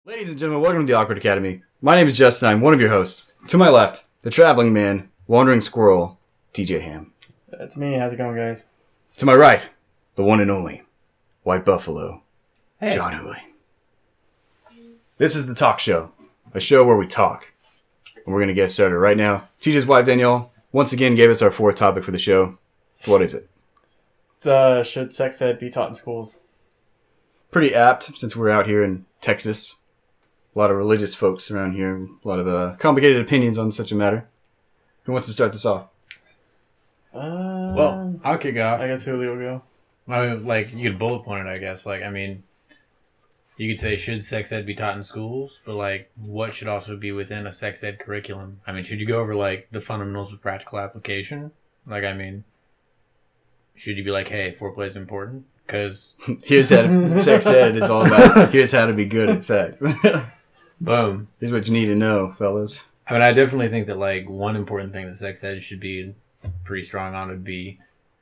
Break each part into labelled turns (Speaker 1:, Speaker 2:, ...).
Speaker 1: Ladies and gentlemen, welcome to the Awkward Academy. My name is Justin. I'm one of your hosts. To my left, the traveling man, wandering squirrel, DJ Ham.
Speaker 2: That's me. How's it going, guys?
Speaker 1: To my right, the one and only, White Buffalo,
Speaker 3: Hey.
Speaker 1: John Hooley. This is the talk show, a show where we talk. And we're going to get started right now. TJ's wife, Danielle, once again gave us our fourth topic for the show. What is it?
Speaker 2: It's, should sex ed be taught in schools?
Speaker 1: Pretty apt, since we're out here in Texas. A lot of religious folks around here. A lot of complicated opinions on such a matter. Who wants to start this off?
Speaker 3: Well, I'll kick off.
Speaker 2: I guess Julio will go.
Speaker 3: I mean, like, you could bullet point it, I guess. Like, I mean, you could say, should sex ed be taught in schools? But, like, what should also be within a sex ed curriculum? I mean, should you go over, like, the fundamentals of practical application? Like, I mean, should you be like, hey, foreplay is important? Because...
Speaker 1: Here's how sex ed is all about. Here's how to be good at sex.
Speaker 3: Boom.
Speaker 1: Here's what you need to know, fellas.
Speaker 3: I mean, I definitely think that, like, one important thing that sex ed should be pretty strong on would be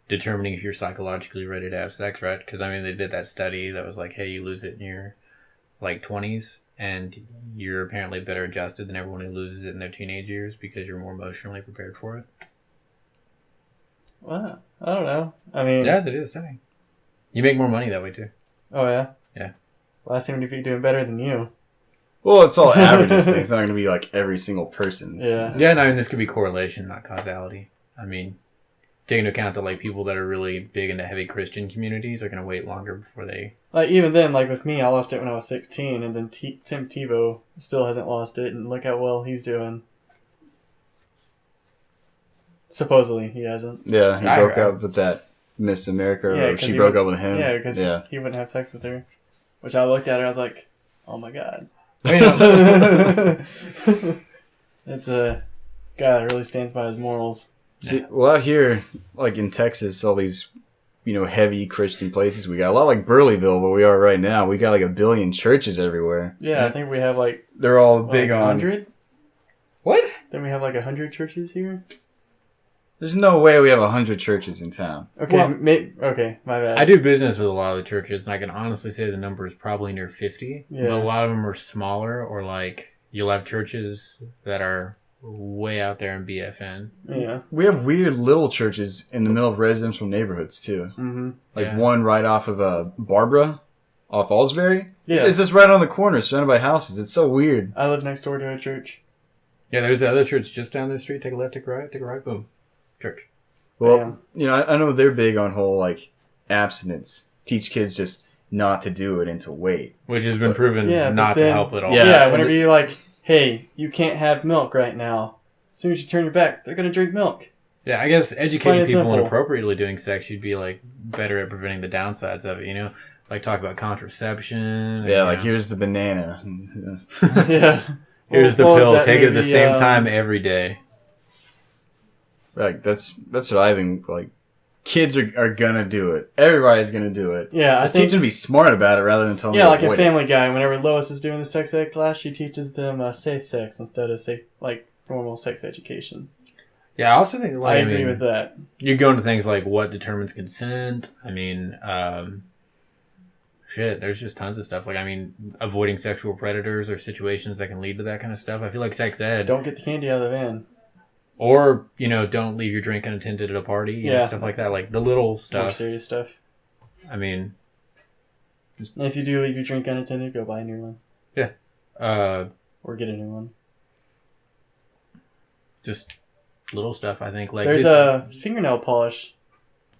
Speaker 3: determining if you're psychologically ready to have sex, right? Because, I mean, they did that study that was like, hey, you lose it in your, like, 20s, and you're apparently better adjusted than everyone who loses it in their teenage years because you're more emotionally prepared for it.
Speaker 2: Well, I don't know. I mean...
Speaker 3: Yeah, that is a study. You make more money that way, too.
Speaker 2: Oh, yeah?
Speaker 3: Yeah.
Speaker 2: Well, I seem to be doing better than you.
Speaker 1: Well, it's all averages things. It's not going to be like every single person.
Speaker 2: Yeah.
Speaker 3: Yeah, no, I mean, this could be correlation, not causality. I mean, take into account that, like, people that are really big into heavy Christian communities are going to wait longer before they...
Speaker 2: Like, even then, like, with me, I lost it when I was 16, and then Tim Tebow still hasn't lost it, and look how well he's doing. Supposedly, he hasn't.
Speaker 1: Yeah, he broke up with that Miss America, or she broke up with him.
Speaker 2: Yeah, because he wouldn't have sex with her. Which I looked at her, I was like, oh my god.
Speaker 3: I mean,
Speaker 2: It's a guy that really stands by his morals.
Speaker 1: See, well, out here, like in Texas, all these, heavy Christian places, we got a lot like Burleyville, where we are right now. We got like 1 billion churches everywhere.
Speaker 2: Yeah, I think we have like...
Speaker 1: They're all big on...
Speaker 2: 100?
Speaker 1: What?
Speaker 2: Then we have like 100 churches here?
Speaker 1: There's no way we have 100 churches in town.
Speaker 2: Okay,
Speaker 3: Well,
Speaker 2: okay, my bad.
Speaker 3: I do business with a lot of the churches, and I can honestly say the number is probably near 50.
Speaker 2: Yeah.
Speaker 3: But a lot of them are smaller, or like you'll have churches that are way out there in BFN.
Speaker 2: Yeah.
Speaker 1: We have weird little churches in the middle of residential neighborhoods, too.
Speaker 2: Mm-hmm.
Speaker 1: Like one right off of Barbara, off Allsbury.
Speaker 2: Yeah.
Speaker 1: It's just right on the corner, surrounded by houses. It's so weird.
Speaker 2: I live next door to a church.
Speaker 3: Yeah, there's the other church just down the street. Take a left, take a right, take a right, boom. Church.
Speaker 1: Well, I know they're big on whole, like, abstinence. Teach kids just not to do it and to wait.
Speaker 3: Which has been proven
Speaker 2: but
Speaker 3: not to help at all.
Speaker 1: Yeah.
Speaker 2: Whenever you're like, hey, you can't have milk right now. As soon as you turn your back, they're going to drink milk.
Speaker 3: Yeah, I guess educating people
Speaker 2: simple.
Speaker 3: inappropriately doing sex, you'd be, like, better at preventing the downsides of it, Like, talk about contraception.
Speaker 1: Yeah, like, here's the banana.
Speaker 2: Yeah.
Speaker 3: Here's the
Speaker 2: Well,
Speaker 3: pill.
Speaker 2: that
Speaker 3: Take it at the
Speaker 2: maybe,
Speaker 3: same time every day.
Speaker 1: Like, that's what I think, like, kids are gonna do it. Everybody's gonna do it.
Speaker 2: Yeah,
Speaker 1: Just teach them to be smart about it rather than tell them
Speaker 2: yeah,
Speaker 1: to
Speaker 2: like in
Speaker 1: avoid
Speaker 2: Family Guy, whenever Lois is doing the sex ed class, she teaches them safe sex instead of normal sex education.
Speaker 3: Yeah, I also think, like,
Speaker 2: I agree with that.
Speaker 3: You go into things like what determines consent. I mean, there's just tons of stuff. Like, I mean, avoiding sexual predators or situations that can lead to that kind of stuff. I feel like sex ed.
Speaker 2: Don't get the candy out of the van.
Speaker 3: Or, don't leave your drink unattended at a party. Stuff like that. Like, the little stuff.
Speaker 2: More serious stuff.
Speaker 3: I mean...
Speaker 2: And if you do leave your drink unattended, go buy a new one.
Speaker 3: Yeah.
Speaker 2: Or get a new one.
Speaker 3: Just little stuff, I think. Like,
Speaker 2: there's a fingernail polish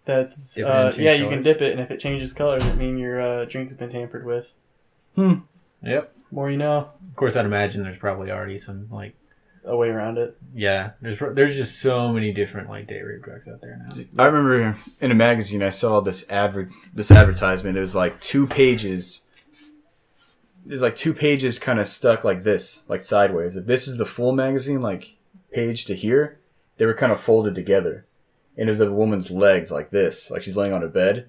Speaker 2: that's...
Speaker 3: you can
Speaker 2: dip it, and if it changes colors, it means your drink has been tampered with.
Speaker 3: Yep.
Speaker 2: More you know.
Speaker 3: Of course, I'd imagine there's probably already some, like...
Speaker 2: a way around it.
Speaker 3: Yeah, there's just so many different, like, date rape drugs out there now.
Speaker 1: I remember in a magazine I saw this advertisement. It was like 2 pages. There's like 2 pages kind of stuck like this, like sideways. If this is the full magazine, like page to here, they were kind of folded together. And it was a woman's legs like this, like she's laying on a bed.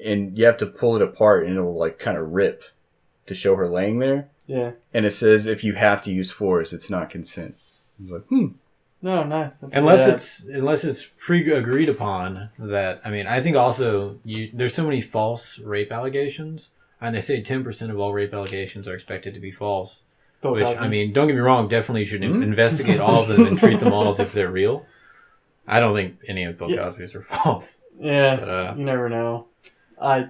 Speaker 1: And you have to pull it apart and it'll like kind of rip to show her laying there.
Speaker 2: Yeah.
Speaker 1: And it says if you have to use force, it's not consent. I was like,
Speaker 2: No, nice. That's
Speaker 3: Unless it's pre-agreed upon that. I mean, I think also there's so many false rape allegations and they say 10% of all rape allegations are expected to be false.
Speaker 2: Bill
Speaker 3: Which,
Speaker 2: Cosby.
Speaker 3: I mean, don't get me wrong, definitely you should investigate all of them and treat them all as if they're real. I don't think any of Bill Cosby's are false.
Speaker 2: Yeah,
Speaker 3: But,
Speaker 2: you never know. I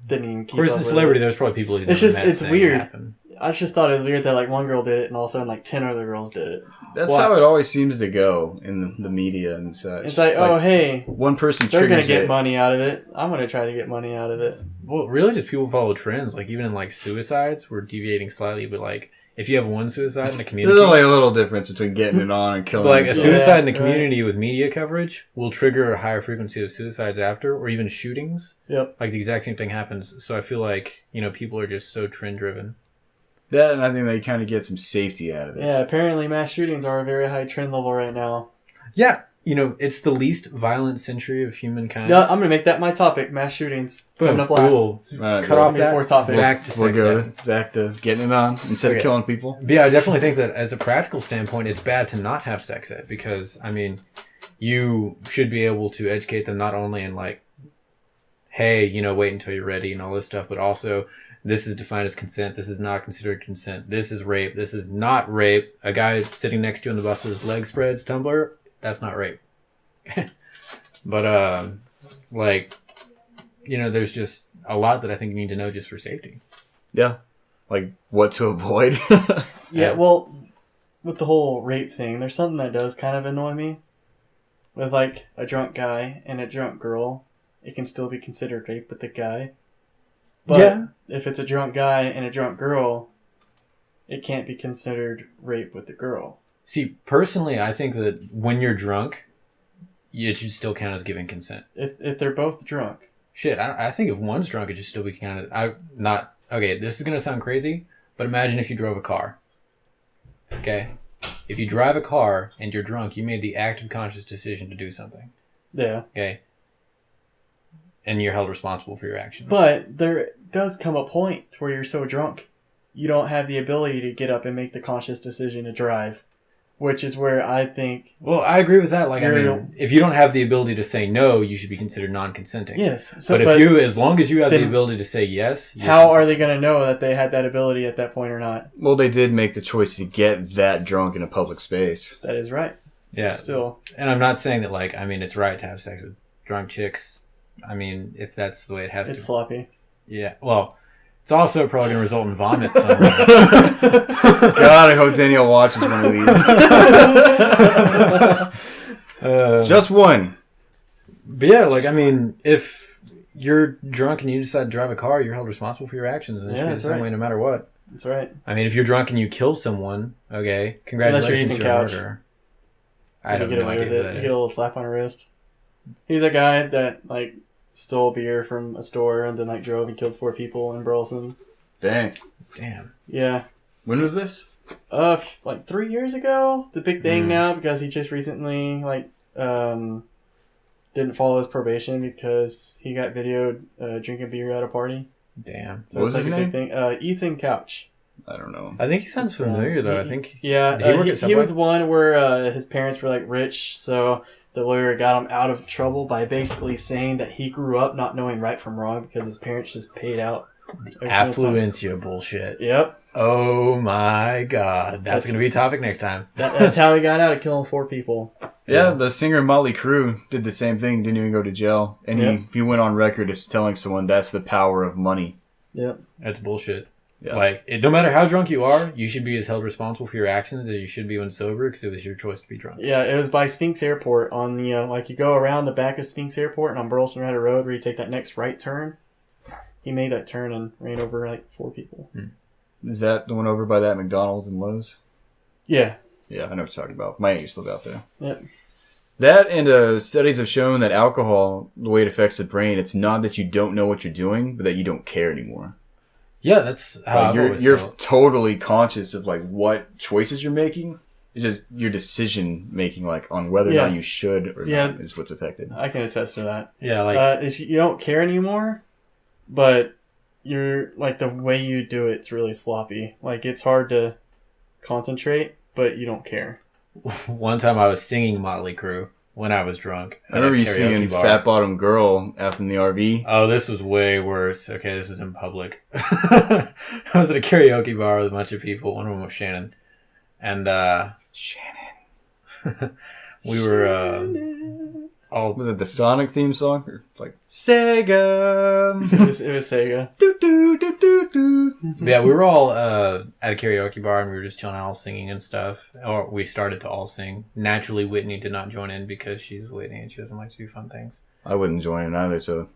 Speaker 2: didn't even keep
Speaker 3: of course,
Speaker 2: up
Speaker 3: the
Speaker 2: with
Speaker 3: celebrity,
Speaker 2: it.
Speaker 3: there's probably people he's
Speaker 2: It's
Speaker 3: never
Speaker 2: just,
Speaker 3: met
Speaker 2: it's
Speaker 3: saying
Speaker 2: weird.
Speaker 3: happened.
Speaker 2: I just thought it was weird that like one girl did it and all of a sudden like 10 other girls did it.
Speaker 1: That's
Speaker 3: Well,
Speaker 1: how it always seems to go in the media and such.
Speaker 2: It's like, oh, hey,
Speaker 1: one person
Speaker 2: they're
Speaker 1: triggers
Speaker 2: going to get
Speaker 1: it.
Speaker 2: money out of it. I'm going to try to get money out of it.
Speaker 3: Well, really, just people follow trends. Like, even in, like, suicides, we're deviating slightly, but, like, if you have one suicide in the community...
Speaker 1: There's only a little difference between getting it on and killing
Speaker 3: like, a
Speaker 1: yourself.
Speaker 3: suicide in the
Speaker 2: right.
Speaker 3: community with media coverage will trigger a higher frequency of suicides after, or even shootings.
Speaker 2: Yep.
Speaker 3: Like, the exact same thing happens. So I feel like, you know, people are just so trend-driven.
Speaker 1: That, and I think they kind of get some safety out of it.
Speaker 2: Yeah, apparently mass shootings are a very high trend level right now.
Speaker 3: Yeah. You know, it's the least violent century of humankind.
Speaker 2: Yeah, I'm going to make that my topic, mass shootings. Coming up last.
Speaker 3: Cool.
Speaker 1: All right,
Speaker 3: Cut
Speaker 1: well,
Speaker 3: off that.
Speaker 2: Fourth topic.
Speaker 3: Back to
Speaker 1: We'll
Speaker 3: sex
Speaker 1: go
Speaker 3: ed.
Speaker 1: back to getting it on instead
Speaker 3: Okay.
Speaker 1: of killing people.
Speaker 3: But yeah, I definitely think that as a practical standpoint, it's bad to not have sex ed because, I mean, you should be able to educate them not only in like, hey, you know, wait until you're ready and all this stuff, but also this is defined as consent. This is not considered consent. This is rape. This is not rape. A guy sitting next to you on the bus with his legs spread, tumbler, that's not rape. But, like, you know, there's just a lot that I think you need to know just for safety.
Speaker 1: Yeah. Like, what to avoid.
Speaker 2: Yeah, well, with the whole rape thing, there's something that does kind of annoy me. With, like, a drunk guy and a drunk girl, it can still be considered rape with the guy. But
Speaker 3: Yeah.
Speaker 2: if it's a drunk guy and a drunk girl, it can't be considered rape with the girl.
Speaker 3: See, personally, I think that when you're drunk, it should still count as giving consent.
Speaker 2: If they're both drunk.
Speaker 3: Shit, I think if one's drunk, it should still be counted. Okay, this is going to sound crazy, but imagine if you drove a car. Okay? If you drive a car and you're drunk, you made the active conscious decision to do something.
Speaker 2: Yeah.
Speaker 3: Okay? And you're held responsible for your actions.
Speaker 2: But there does come a point where you're so drunk, you don't have the ability to get up and make the conscious decision to drive. Which is where I think...
Speaker 3: Well, I agree with that. Like, I
Speaker 2: You're-
Speaker 3: mean, if you don't have the ability to say no, you should be considered non-consenting.
Speaker 2: Yes. So,
Speaker 3: But if you, as long as you have the
Speaker 2: then
Speaker 3: ability to say yes, you're
Speaker 2: how are
Speaker 3: consenting.
Speaker 2: they going to know that they had that ability at that point or not?
Speaker 1: Well, they did make the choice to get that drunk in a public space.
Speaker 2: That is right.
Speaker 3: Yeah.
Speaker 2: Still.
Speaker 3: And I'm not saying that, like, I mean, it's right to have sex with drunk chicks. I mean, if that's the way it has
Speaker 2: It's
Speaker 3: to.
Speaker 2: sloppy.
Speaker 3: Yeah. Well, it's also probably going to result in vomit somewhere.
Speaker 1: God, I hope Danielle watches one of these. Just one.
Speaker 3: But yeah, like, I mean, if you're drunk and you decide to drive a car, you're held responsible for your actions. And it should be the
Speaker 2: that's
Speaker 3: same
Speaker 2: right.
Speaker 3: way no matter what.
Speaker 2: That's right.
Speaker 3: I mean, if you're drunk and you kill someone, okay, congratulations,
Speaker 2: Ethan
Speaker 3: you're a
Speaker 2: Couch.
Speaker 3: murderer. I
Speaker 2: You
Speaker 3: have
Speaker 2: get
Speaker 3: no
Speaker 2: away
Speaker 3: idea
Speaker 2: with
Speaker 3: who
Speaker 2: it.
Speaker 3: that
Speaker 2: You get a
Speaker 3: is.
Speaker 2: little slap on the wrist. He's a guy that, like, stole beer from a store and then, like, drove and killed 4 people in Burleson.
Speaker 1: Dang.
Speaker 3: Damn.
Speaker 2: Yeah.
Speaker 1: When was this?
Speaker 2: Like 3 years ago. The big thing now because he just recently like didn't follow his probation because he got videoed drinking beer at a party.
Speaker 3: Damn.
Speaker 2: So
Speaker 1: What
Speaker 2: it's
Speaker 1: was
Speaker 2: like
Speaker 1: his
Speaker 2: a big thing. Ethan Couch.
Speaker 1: I don't know.
Speaker 3: I think he sounds familiar, though. I think.
Speaker 2: Yeah,
Speaker 3: Did he work at
Speaker 2: he
Speaker 3: Subway?
Speaker 2: was one where his parents were like rich, so the lawyer got him out of trouble by basically saying that he grew up not knowing right from wrong because his parents just paid out. every single time.
Speaker 3: Affluencia bullshit.
Speaker 2: Yep.
Speaker 3: Oh my god. That's
Speaker 2: That's-
Speaker 3: going to be a topic next time.
Speaker 2: That's how he got out of killing 4 people.
Speaker 1: Yeah, the singer Motley Crue did the same thing. Didn't even go to jail, and
Speaker 2: Yep.
Speaker 1: he went on record as telling someone that's the power of money.
Speaker 2: Yep.
Speaker 3: That's bullshit.
Speaker 1: Yeah.
Speaker 3: Like, no matter how drunk you are, you should be as held responsible for your actions as you should be when sober because it was your choice to be drunk.
Speaker 2: Yeah, it was by Sphinx Airport on the, like you go around the back of Sphinx Airport and on Burleson Rider Road where you take that next right turn. He made that turn and ran over like 4 people.
Speaker 1: Is that the one over by that McDonald's and Lowe's?
Speaker 2: Yeah.
Speaker 1: Yeah, I know what you're talking about. My aunt used to live out there.
Speaker 2: Yep.
Speaker 1: That and studies have shown that alcohol, the way it affects the brain, it's not that you don't know what you're doing, but that you don't care anymore.
Speaker 3: Yeah, that's how
Speaker 1: Like,
Speaker 3: I've
Speaker 1: you're
Speaker 3: always
Speaker 1: you're
Speaker 3: felt.
Speaker 1: totally conscious of like what choices you're making. It's just your decision making, like on whether or
Speaker 2: Yeah.
Speaker 1: not you should or
Speaker 2: Yeah.
Speaker 1: not, is what's affected.
Speaker 2: I can attest to that.
Speaker 3: Yeah, like,
Speaker 2: You don't care anymore, but you're like the way you do it's really sloppy. Like it's hard to concentrate, but you don't care.
Speaker 3: one time I was singing Motley Crue when I was drunk.
Speaker 1: I remember you
Speaker 3: At a karaoke
Speaker 1: singing
Speaker 3: bar.
Speaker 1: Fat Bottom Girl out in the RV.
Speaker 3: Oh, this was way worse. Okay, this is in public. I was at a karaoke bar with a bunch of people. One of them was Shannon. And
Speaker 1: Shannon.
Speaker 3: we were all...
Speaker 1: Was it the Sonic theme song? Or like, Sega!
Speaker 2: It was Sega.
Speaker 1: do, do, do, do, do.
Speaker 3: Yeah, we were all at a karaoke bar and we were just chilling out, all singing and stuff. Or we started to all sing. Naturally, Whitney did not join in because she's Whitney and she doesn't like to do fun things.
Speaker 1: I wouldn't join in either, so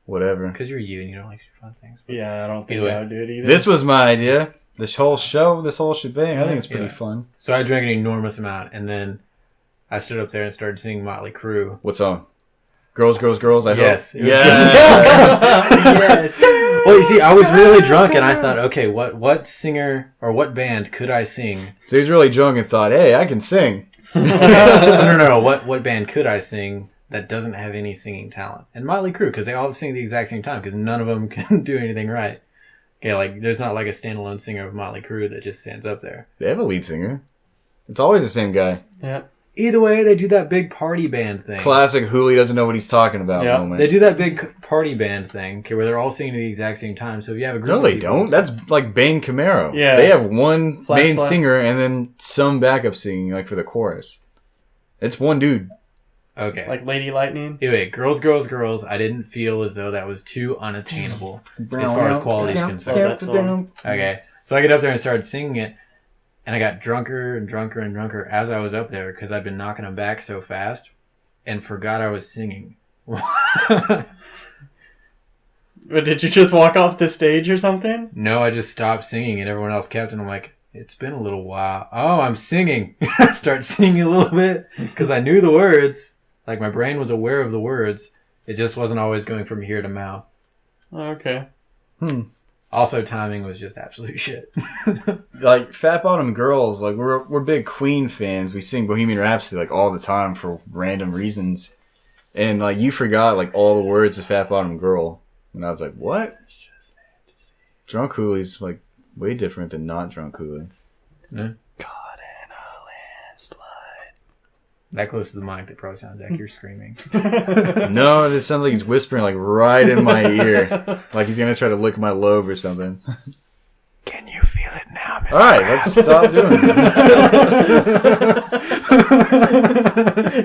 Speaker 1: whatever.
Speaker 3: Because you're you and you don't like to do fun things. But
Speaker 2: Yeah, I don't think
Speaker 3: Either way.
Speaker 2: I would do it either.
Speaker 1: This was my idea. This whole show, this whole shebang, I think it's pretty
Speaker 3: Yeah.
Speaker 1: fun.
Speaker 3: So I drank an enormous amount and then I stood up there and started singing Motley Crue.
Speaker 1: What song? Girls, Girls, Girls, I
Speaker 3: Yes.
Speaker 1: hope.
Speaker 3: It was
Speaker 2: Yes.
Speaker 3: Well, you see, I was really drunk and I thought, okay, what singer or what band could I sing?
Speaker 1: So he's really drunk and thought, hey, I can sing.
Speaker 3: No. What band could I sing that doesn't have any singing talent? And Motley Crue, because they all sing at the exact same time, because none of them can do anything right. Okay, like there's not like a standalone singer of Motley Crue that just stands up there.
Speaker 1: They have a lead singer. It's always the same guy.
Speaker 2: Yeah.
Speaker 3: Either way, they do that big party band thing.
Speaker 1: Classic Hooli doesn't know what he's talking about
Speaker 2: Yeah.
Speaker 1: moment.
Speaker 3: They do that big party band thing, okay, where they're all singing at the exact same time. So if you have a group
Speaker 1: No,
Speaker 3: of
Speaker 1: they
Speaker 3: people-
Speaker 1: don't. That's like Bane Camaro.
Speaker 2: Yeah.
Speaker 1: They have one
Speaker 2: Flash
Speaker 1: main
Speaker 2: Flash.
Speaker 1: singer and then some backup singing, like for the chorus. It's one dude.
Speaker 3: Okay.
Speaker 2: Like Lady Lightning.
Speaker 3: Anyway, Girls, Girls, Girls, I didn't feel as though that was too unattainable as far as quality is concerned.
Speaker 2: Love that song.
Speaker 3: Okay, so I get up there and started singing it, and I got drunker and drunker and drunker as I was up there because I'd been knocking them back so fast and forgot I was singing.
Speaker 2: But did you just walk off the stage or something?
Speaker 3: No, I just stopped singing and everyone else kept, and I'm like, it's been a little while. Oh, I'm singing. I start singing a little bit because I knew the words. Like, my brain was aware of the words. It just wasn't always going from here to mouth.
Speaker 2: Okay.
Speaker 3: Also, timing was just absolute shit.
Speaker 1: Like Fat Bottom Girls, like we're big Queen fans. We sing Bohemian Rhapsody like all the time for random reasons. And like you forgot like all the words of Fat Bottom Girl. And I was like, what? Drunk Hooli's like way different than not drunk Hooli.
Speaker 3: Yeah.
Speaker 2: Caught in a landslide.
Speaker 3: That close to the mic, that probably sounds like you're screaming.
Speaker 1: No, it sounds like he's whispering like right in my ear. Like he's gonna try to lick my lobe or something.
Speaker 3: Can you feel it now, Mr.
Speaker 1: Alright, let's stop doing this.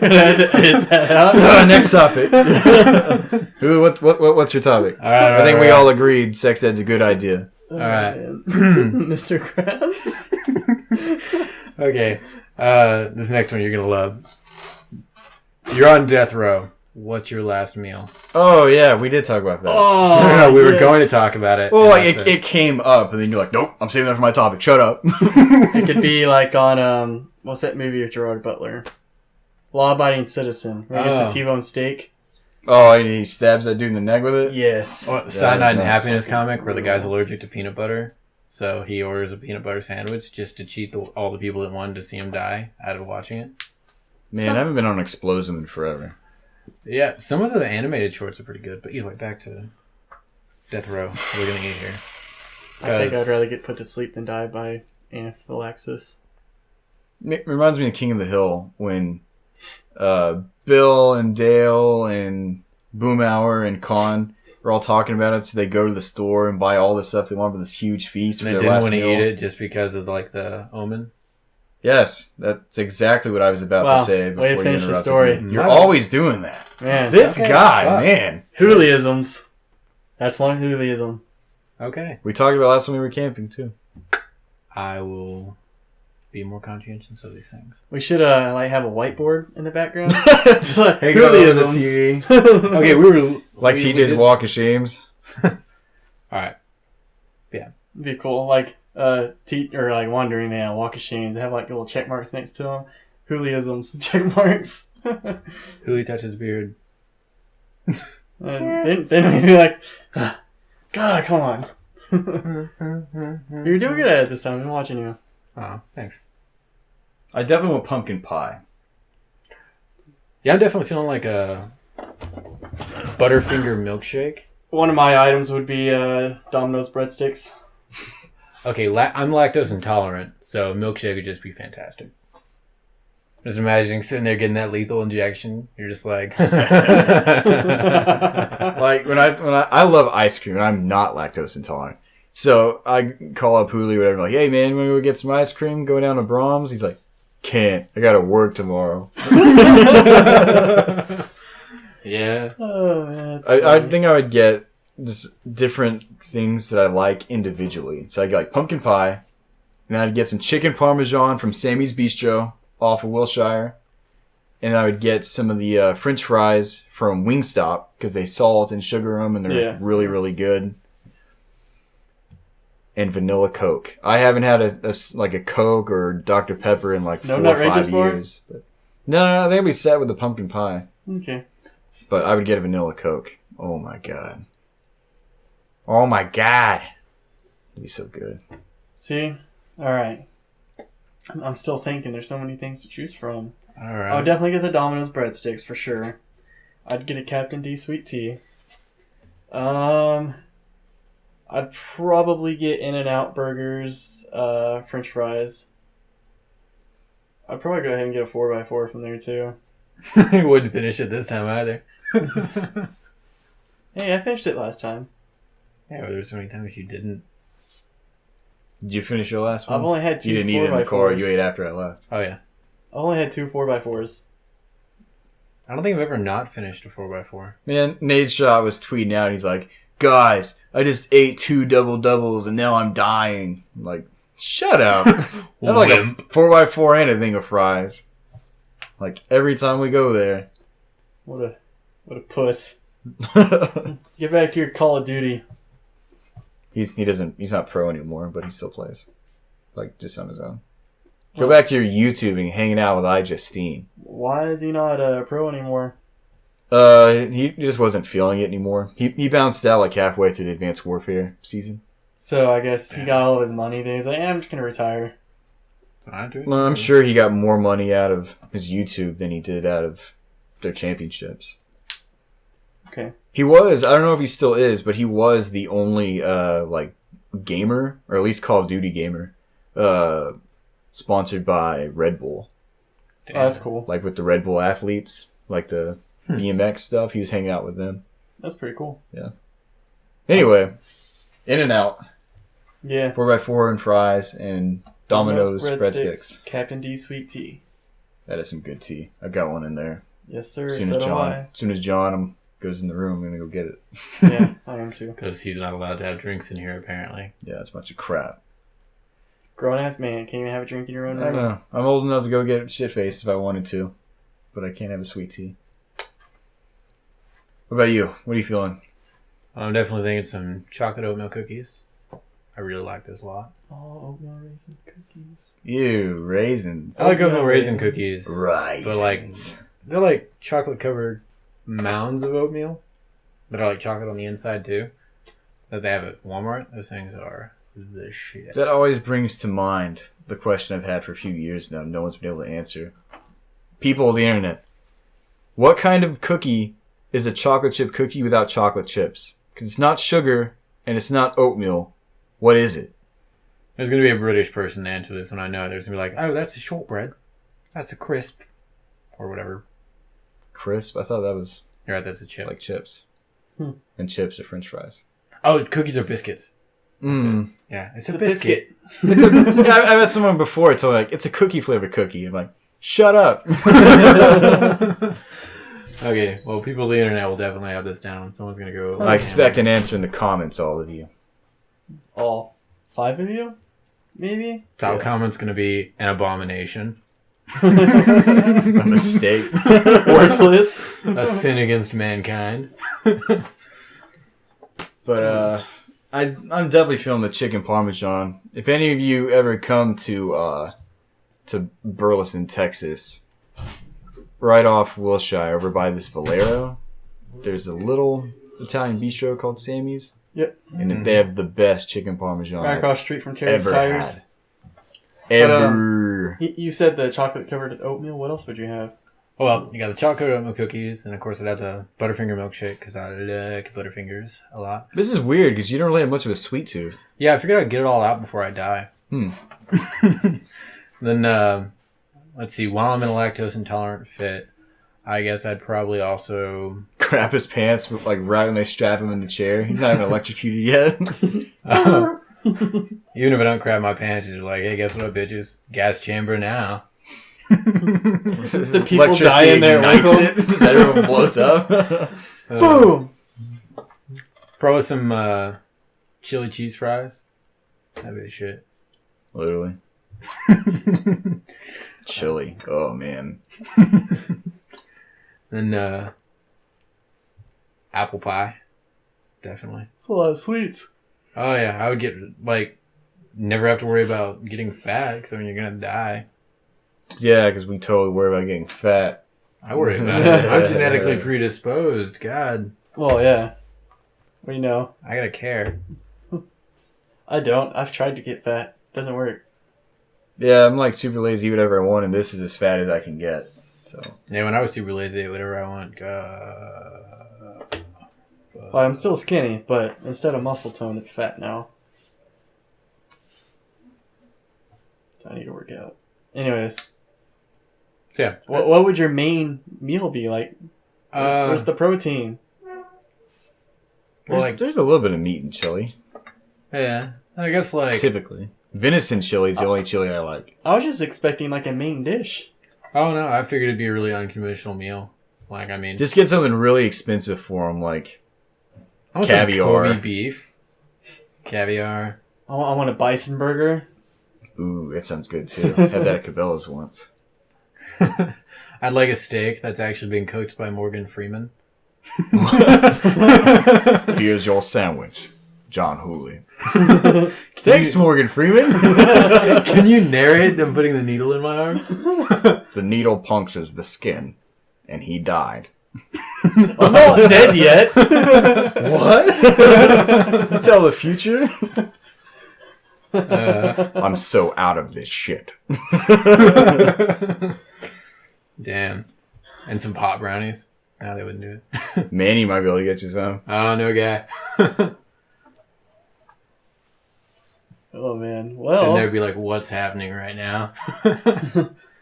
Speaker 2: Edit that out.
Speaker 1: Next topic. Who? What's your topic?
Speaker 3: All right,
Speaker 1: I think we all agreed sex ed's a good idea.
Speaker 3: All right.
Speaker 2: Mr. Krabs.
Speaker 3: Okay. This next one you're going to love. You're on death row. What's your last meal?
Speaker 1: Oh yeah, we did talk about that.
Speaker 2: Oh,
Speaker 3: No, we were
Speaker 2: yes.
Speaker 3: going to talk about it.
Speaker 1: Well,
Speaker 3: and
Speaker 1: like
Speaker 3: I said-
Speaker 1: it came up, and then you're like, "Nope, I'm saving that for my topic. Shut up."
Speaker 2: It could be like on what's that movie with Gerard Butler? Law Abiding Citizen. Where he gets
Speaker 3: Oh.
Speaker 2: the T-bone steak.
Speaker 1: Oh, and he stabs that dude in the neck with it.
Speaker 2: Yes.
Speaker 3: Oh, Cyanide and
Speaker 1: that's
Speaker 3: Happiness comic where the guy's allergic to peanut butter. So he orders a peanut butter sandwich just to cheat all the people that wanted to see him die out of watching it.
Speaker 1: Man, I haven't been on Explosive in forever.
Speaker 3: Yeah, some of the animated shorts are pretty good. But either way, back to death row. We're going to get here.
Speaker 2: I think
Speaker 3: 'Cause-
Speaker 2: I'd rather get put to sleep than die by anaphylaxis.
Speaker 1: It reminds me of King of the Hill when Bill and Dale and Boomhauer and Con are all talking about it. So they go to the store and buy all the stuff they want for this huge feast
Speaker 3: And
Speaker 1: for
Speaker 3: I
Speaker 1: their
Speaker 3: didn't
Speaker 1: last
Speaker 3: want to
Speaker 1: meal.
Speaker 3: eat it just because of like the omen.
Speaker 1: Yes, that's exactly what I was about
Speaker 2: Wow,
Speaker 1: to say.
Speaker 2: way to
Speaker 1: before you
Speaker 2: finish the
Speaker 1: interrupted
Speaker 2: story.
Speaker 1: me. You're
Speaker 3: My-
Speaker 1: always doing that.
Speaker 2: Man.
Speaker 1: This
Speaker 3: Okay,
Speaker 1: guy,
Speaker 3: fuck.
Speaker 1: man.
Speaker 2: Hooliisms. That's one hooliism.
Speaker 3: Okay.
Speaker 1: We talked about last time we were camping too.
Speaker 3: I will be more conscientious of these things.
Speaker 2: We should like have a whiteboard in the background.
Speaker 1: Just like hang out on the TV.
Speaker 3: Okay, we were
Speaker 1: Like
Speaker 3: we
Speaker 1: TJ's
Speaker 3: did-
Speaker 1: Walk of Shames.
Speaker 3: All right.
Speaker 2: It'd be cool. Like or like wandering man, walk of shames. Have like little check marks next to them. Hooliisms, check marks.
Speaker 3: Hooli touches beard.
Speaker 2: And then we'd be like, "Ah, God, come on. You're doing good at it this time. I'm watching you.
Speaker 3: Oh, thanks.
Speaker 1: I definitely want pumpkin pie.
Speaker 3: Yeah, I'm definitely feeling like a Butterfinger milkshake.
Speaker 2: One of my items would be Domino's breadsticks.
Speaker 3: Okay, I'm lactose intolerant, so milkshake would just be fantastic. Just imagining sitting there getting that lethal injection. You're just like,
Speaker 1: Like when I love ice cream and I'm not lactose intolerant. So I call up Hooli or whatever, like, hey man, when we get some ice cream, go down to Brahms. He's like, can't. I gotta work tomorrow.
Speaker 3: yeah.
Speaker 2: Oh man.
Speaker 1: I think I would get just different things that I like individually. So I get like pumpkin pie, and then I'd get some chicken parmesan from Sammy's Bistro off of Wilshire, and I would get some of the French fries from Wingstop because they salt and sugar them, and they're really really good. And vanilla Coke. I haven't had a Coke or Dr. Pepper in like 4 or 5 years. But no, they'd be set with the pumpkin pie.
Speaker 2: Okay.
Speaker 1: But I would get a vanilla Coke. Oh my god. Oh my god. It'd be so good.
Speaker 2: See? Alright. I'm still thinking. There's so many things to choose from.
Speaker 3: Alright.
Speaker 2: I would definitely get the Domino's breadsticks for sure. I'd get a Captain D sweet tea. I'd probably get In-N-Out burgers, French fries. I'd probably go ahead and get a 4x4 from there too.
Speaker 3: You wouldn't finish it this time either.
Speaker 2: Hey, I finished it last time.
Speaker 3: Yeah, but there's so many times you didn't.
Speaker 1: Did you finish your last one?
Speaker 2: I've only had 2
Speaker 1: You didn't eat it in the
Speaker 2: 4x4s.
Speaker 1: car. You ate after I left.
Speaker 3: Oh, yeah.
Speaker 2: I've only had 2 4x4s.
Speaker 3: I don't think I've ever not finished a 4x4.
Speaker 1: Man, Nate Shaw was tweeting out. He's like, guys, I just ate 2 double-doubles and now I'm dying. I'm like, shut up. I have like a 4x4 and a thing of fries. Like, every time we go there.
Speaker 2: What a puss. Get back to your Call of Duty.
Speaker 1: He's not pro anymore, but he still plays. Like, just on his own. Go back to your YouTubing, hanging out with iJustine.
Speaker 2: Why is he not a pro anymore?
Speaker 1: He just wasn't feeling it anymore. He bounced out like halfway through the Advanced Warfare season.
Speaker 2: So I guess he got all of his money. Then he's like, I'm just going to retire.
Speaker 1: Well, I'm sure he got more money out of his YouTube than he did out of their championships.
Speaker 2: Okay.
Speaker 1: He was, I don't know if he still is, but he was the only, gamer, or at least Call of Duty gamer, sponsored by Red Bull.
Speaker 2: Damn. Oh, that's cool.
Speaker 1: Like with the Red Bull athletes, like the BMX stuff, he was hanging out with them.
Speaker 2: That's pretty cool.
Speaker 1: Yeah. Anyway, In-N-Out.
Speaker 2: Yeah.
Speaker 1: 4x4 and fries, and Domino's breadsticks.
Speaker 2: Captain D sweet tea.
Speaker 1: That is some good tea. I got one in there.
Speaker 2: Yes, sir.
Speaker 1: As soon as John goes in the room, I'm going to go get it.
Speaker 2: Yeah, I am too.
Speaker 3: Because he's not allowed to have drinks in here, apparently.
Speaker 1: Yeah, it's a bunch of crap.
Speaker 2: Grown-ass man. Can't even have a drink in your own
Speaker 1: I don't
Speaker 2: room.
Speaker 1: know. I'm old enough to go get shit-faced if I wanted to. But I can't have a sweet tea. What about you? What are you feeling?
Speaker 3: I'm definitely thinking some chocolate oatmeal cookies. I really like those a lot.
Speaker 2: Oh, oatmeal raisin cookies.
Speaker 1: Ew, raisins.
Speaker 3: I like oatmeal raisin cookies.
Speaker 1: Raisins.
Speaker 3: But like, they're like chocolate-covered mounds of oatmeal that are like chocolate on the inside too. That they have at Walmart. Those things are the shit.
Speaker 1: That always brings to mind the question I've had for a few years now. No one's been able to answer. People on the internet. What kind of cookie is a chocolate chip cookie without chocolate chips? Because it's not sugar and it's not oatmeal. What is it?
Speaker 3: There's going to be a British person to answer this, and I know there's going to be like, oh, that's a shortbread. That's a crisp. Or whatever.
Speaker 1: Crisp? I thought that was...
Speaker 3: You're right, that's a chip.
Speaker 1: Like chips. And chips are French fries.
Speaker 3: Oh, cookies are biscuits.
Speaker 1: Mm.
Speaker 3: Yeah, it's a biscuit.
Speaker 1: I've had someone before tell me, like, it's a cookie flavored cookie. I'm like, shut up.
Speaker 3: Okay, well, people on the internet will definitely have this down. Someone's going to go...
Speaker 1: I expect an answer in the comments, all of you.
Speaker 2: All 5 of you? Maybe?
Speaker 3: Top comment's going to be an abomination.
Speaker 1: A mistake.
Speaker 2: Worthless.
Speaker 3: A sin against mankind.
Speaker 1: But I'm definitely feeling the chicken parmesan. If any of you ever come to Burleson, Texas, right off Wilshire, over by this Valero, there's a little Italian bistro called Sammy's.
Speaker 2: Yep.
Speaker 1: And they have the best chicken parmesan
Speaker 2: Right across the street from Terry's
Speaker 1: ever
Speaker 2: Tires.
Speaker 1: had. Ever.
Speaker 2: You said the chocolate covered oatmeal. What else would you have?
Speaker 3: Well, you got the chocolate oatmeal cookies, and of course I'd have the Butterfinger milkshake, because I like Butterfingers a lot.
Speaker 1: This is weird, because you don't really have much of a sweet tooth.
Speaker 3: Yeah, I figured I'd get it all out before I die. Then let's see. While I'm in a lactose intolerant fit, I guess I'd probably also
Speaker 1: Crap his pants, like right when they strap him in the chair. He's not even electrocuted yet.
Speaker 3: Even if I don't crap my pants, you're like, hey, guess what, bitches? Gas chamber now.
Speaker 2: The people die in there with
Speaker 1: it. Just everyone blows up.
Speaker 2: Boom!
Speaker 3: Probably some chili cheese fries. That'd be the shit.
Speaker 1: Literally. Chili. Oh, man.
Speaker 3: Then apple pie. Definitely.
Speaker 2: It's a lot of sweets.
Speaker 3: Oh, yeah. I would get, like, never have to worry about getting fat, because I mean, you're going to die.
Speaker 1: Yeah, because we totally worry about getting fat.
Speaker 3: I worry about it. I'm genetically predisposed. God.
Speaker 2: Well, yeah. We know.
Speaker 3: I gotta care.
Speaker 2: I don't. I've tried to get fat. Doesn't work.
Speaker 1: Yeah, I'm like super lazy, whatever I want, and this is as fat as I can get. So
Speaker 3: Yeah, when I was super lazy, whatever I want.
Speaker 2: Well, I'm still skinny, but instead of muscle tone, it's fat now. So I need to work out. Anyways.
Speaker 3: So yeah.
Speaker 2: What would your main meal be like? Where's the protein?
Speaker 1: there's a little bit of meat in chili.
Speaker 3: Yeah. I guess like...
Speaker 1: Typically. Venison chili is the only chili I like.
Speaker 2: I was just expecting like a main dish.
Speaker 3: Oh no, I figured it'd be a really unconventional meal. Like, I mean...
Speaker 1: Just get something really expensive for them, like
Speaker 3: I want
Speaker 1: caviar.
Speaker 3: Some Kobe beef. Caviar.
Speaker 2: I want a bison burger.
Speaker 1: Ooh, that sounds good too. Had that at Cabela's once.
Speaker 3: I'd like a steak that's actually being cooked by Morgan Freeman.
Speaker 1: Here's your sandwich, John Hooley. Thanks, Morgan Freeman.
Speaker 3: Can you narrate them putting the needle in my arm?
Speaker 1: The needle punctures the skin, and he died.
Speaker 2: I'm not dead yet.
Speaker 1: What? You tell the future? I'm so out of this shit.
Speaker 3: Damn. And some pot brownies. No, they wouldn't do it.
Speaker 1: Manny might be able to get you some.
Speaker 3: Oh, no guy.
Speaker 2: Oh man.
Speaker 3: Shouldn't
Speaker 2: Well,
Speaker 3: there be like, what's happening right now?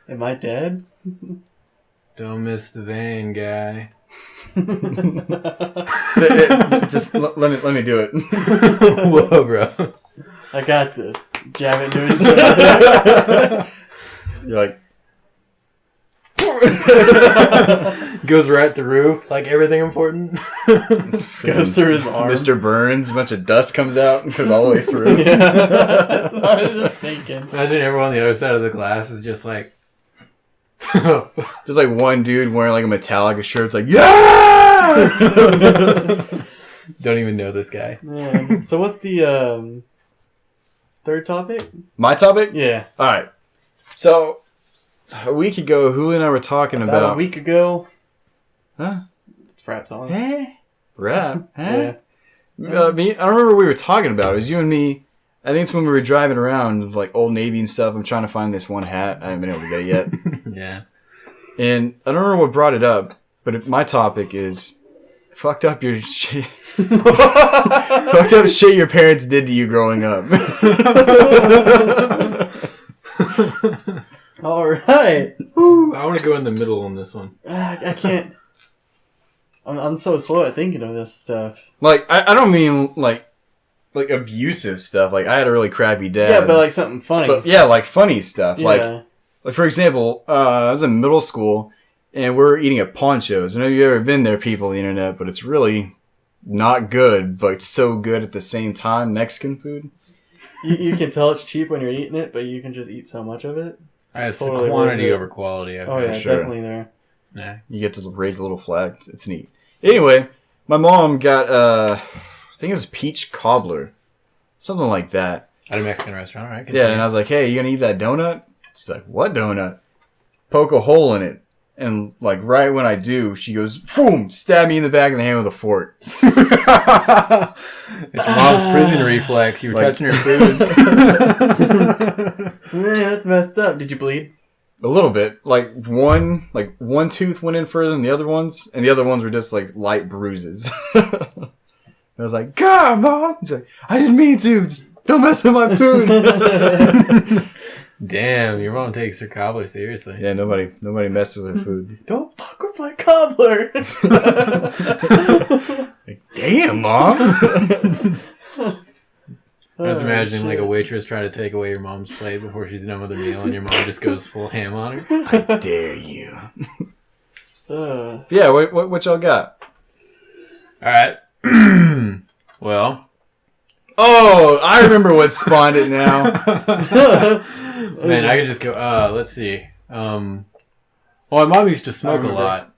Speaker 2: am I dead?
Speaker 3: Don't miss the vein, guy.
Speaker 1: Just let me do it.
Speaker 3: Whoa, bro.
Speaker 2: I got this. Jab it into his
Speaker 1: You're like,
Speaker 3: Goes right through, like everything important.
Speaker 2: goes through his arm.
Speaker 1: Mr. Burns, a bunch of dust comes out and goes all the way through.
Speaker 2: Yeah. That's what I was just thinking.
Speaker 3: Imagine everyone on the other side of the glass is just like...
Speaker 1: There's like one dude wearing like a Metallica shirt. It's like, yeah!
Speaker 3: Don't even know this guy.
Speaker 2: Man. So what's the third topic?
Speaker 1: My topic?
Speaker 2: Yeah.
Speaker 1: All right. So a week ago, Julio and I were talking
Speaker 2: About a week ago.
Speaker 1: Huh?
Speaker 2: It's rap song.
Speaker 1: Hey? Rap? Huh?
Speaker 2: Yeah.
Speaker 1: I don't remember what we were talking about. It was you and me. I think it's when we were driving around, like Old Navy and stuff. I'm trying to find this one hat. I haven't been able to get it yet.
Speaker 3: Yeah.
Speaker 1: And I don't remember what brought it up, but my topic is fucked up your shit. Fucked up shit your parents did to you growing up.
Speaker 2: All right.
Speaker 3: I want to go in the middle on this one.
Speaker 2: I can't. I'm so slow at thinking of this stuff.
Speaker 1: Like, I don't mean like abusive stuff. Like, I had a really crappy dad.
Speaker 2: Yeah, but like something funny.
Speaker 1: But yeah, like funny stuff.
Speaker 2: Yeah.
Speaker 1: Like for example, I was in middle school and we're eating at Poncho's. I know you've ever been there, people on the internet, but it's really not good, but it's so good at the same time. Mexican food.
Speaker 2: You can tell it's cheap when you're eating it, but you can just eat so much of it.
Speaker 3: It's
Speaker 2: totally
Speaker 3: the quantity
Speaker 2: worth it.
Speaker 3: over quality.
Speaker 2: Oh yeah,
Speaker 1: sure.
Speaker 2: definitely there.
Speaker 3: Yeah.
Speaker 1: You get to raise a little flag. It's neat. Anyway, my mom got, I think it was peach cobbler. Something like that.
Speaker 3: At a Mexican restaurant, right?
Speaker 1: Yeah, and I was like, hey, you gonna eat that donut? She's like, what donut? Poke a hole in it. And, like, right when I do, she goes, boom, stab me in the back of the hand with a fork.
Speaker 3: It's mom's prison reflex. You were
Speaker 1: Like-
Speaker 3: touching her food.
Speaker 2: Man, that's messed up. Did you bleed?
Speaker 1: A little bit. Like, one tooth went in further than the other ones, and the other ones were just, like, light bruises. I was like, God, Mom! She's like, I didn't mean to! Just don't mess with my food!
Speaker 3: Damn, your mom takes her cobbler seriously.
Speaker 1: Yeah, nobody messes with her food.
Speaker 2: Don't fuck with my cobbler.
Speaker 1: Like, damn, Mom.
Speaker 3: I was imagining like a
Speaker 2: shit.
Speaker 3: waitress trying to take away your mom's plate before she's done with her meal, and your mom just goes full ham on her.
Speaker 1: I dare you.
Speaker 2: Uh,
Speaker 1: Yeah, what y'all got?
Speaker 3: All right. Well,
Speaker 1: Oh, I remember what spawned it now.
Speaker 3: man, I could just go. Let's see. Well, my mom used to smoke a
Speaker 2: remember.
Speaker 3: lot,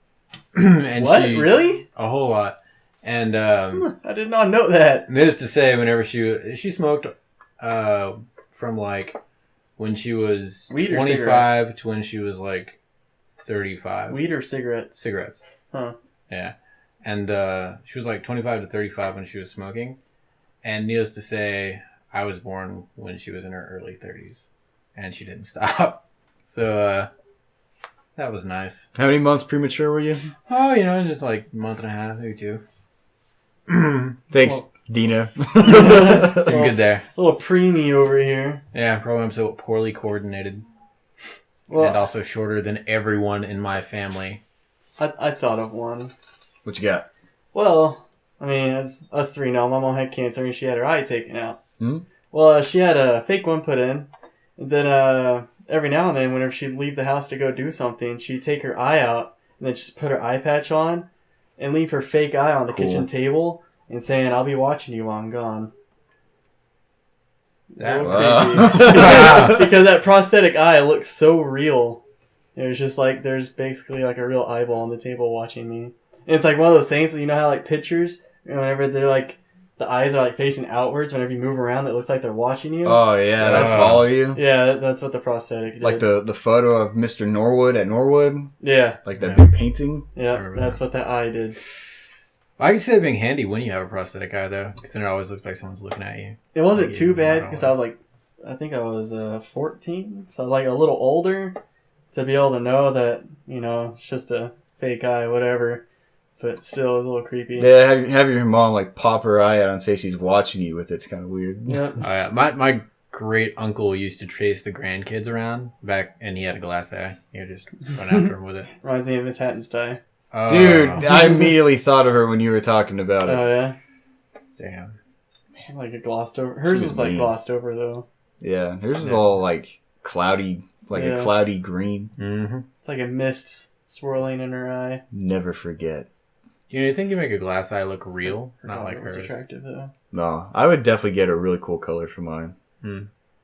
Speaker 3: and
Speaker 2: what?
Speaker 3: she
Speaker 2: Really?
Speaker 3: a whole lot. And
Speaker 2: I did not know that.
Speaker 3: needless to say, whenever she smoked, from like when she was
Speaker 2: Weed or
Speaker 3: 25 to when she was like 35.
Speaker 2: Weed or cigarettes?
Speaker 3: Cigarettes.
Speaker 2: Huh.
Speaker 3: Yeah. And she was like 25 to 35 when she was smoking. And needless to say, I was born when she was in her early 30s. And she didn't stop. So that was nice.
Speaker 1: How many months premature were you?
Speaker 3: Oh, just like a month and a half, maybe 2.
Speaker 1: Thanks,
Speaker 2: Well-
Speaker 1: Dina.
Speaker 3: You're good there.
Speaker 2: A little preemie over here.
Speaker 3: Yeah, probably I'm so poorly coordinated.
Speaker 2: Well,
Speaker 3: And also shorter than everyone in my family.
Speaker 2: I thought of one.
Speaker 1: What you got?
Speaker 2: Well, I mean, as us three know, my mom had cancer and she had her eye taken out.
Speaker 1: Hmm?
Speaker 2: Well, she had a fake one put in. And then every now and then, whenever she'd leave the house to go do something, she'd take her eye out and then just put her eye patch on and leave her fake eye on the
Speaker 1: Cool.
Speaker 2: kitchen table and saying, "I'll be watching you while I'm gone." It's a little
Speaker 1: Wow.
Speaker 2: creepy. Because that prosthetic eye looks so real. It was just like there's basically like a real eyeball on the table watching me. And it's like one of those things, you know how like pictures, whenever they're like, the eyes are like facing outwards, whenever you move around, it looks like they're watching you.
Speaker 1: Oh yeah, that's follow you.
Speaker 2: Yeah, that's what the prosthetic did.
Speaker 1: Like the photo of Mr. Norwood at Norwood,
Speaker 2: Yeah,
Speaker 1: like that big painting.
Speaker 2: yeah,
Speaker 3: remember
Speaker 2: that's what that eye did.
Speaker 3: I can see that being handy when you have a prosthetic eye, though, because then it always looks like someone's looking at you.
Speaker 2: It wasn't
Speaker 3: Like,
Speaker 2: too
Speaker 3: you
Speaker 2: bad
Speaker 3: know,
Speaker 2: because I was like, I think I was 14, so I was like a little older to be able to know that, it's just a fake eye, whatever. But still, it was a little creepy.
Speaker 1: Yeah, have your mom like pop her eye out and say she's watching you with it. It's kind of weird.
Speaker 2: Yep.
Speaker 3: Oh, yeah. My great uncle used to chase the grandkids around back, and he had a glass eye. He would just run after him with it.
Speaker 2: Reminds me of Miss Hattenstein.
Speaker 3: Oh,
Speaker 1: Dude, I immediately thought of her when you were talking about it.
Speaker 2: Oh, yeah?
Speaker 3: damn.
Speaker 2: She's like a glossed over. Hers
Speaker 1: was
Speaker 2: was like
Speaker 1: mean.
Speaker 2: glossed over, though.
Speaker 1: Yeah, hers is
Speaker 3: Yeah.
Speaker 1: all like cloudy, like
Speaker 2: Yeah.
Speaker 1: a cloudy green.
Speaker 3: Mm-hmm.
Speaker 2: It's like a mist swirling in her eye.
Speaker 1: Never forget.
Speaker 3: You think you make a glass eye look real, not
Speaker 2: Oh,
Speaker 3: like
Speaker 2: it was
Speaker 3: hers?
Speaker 2: attractive, though.
Speaker 1: No, I would definitely get a really cool color for mine.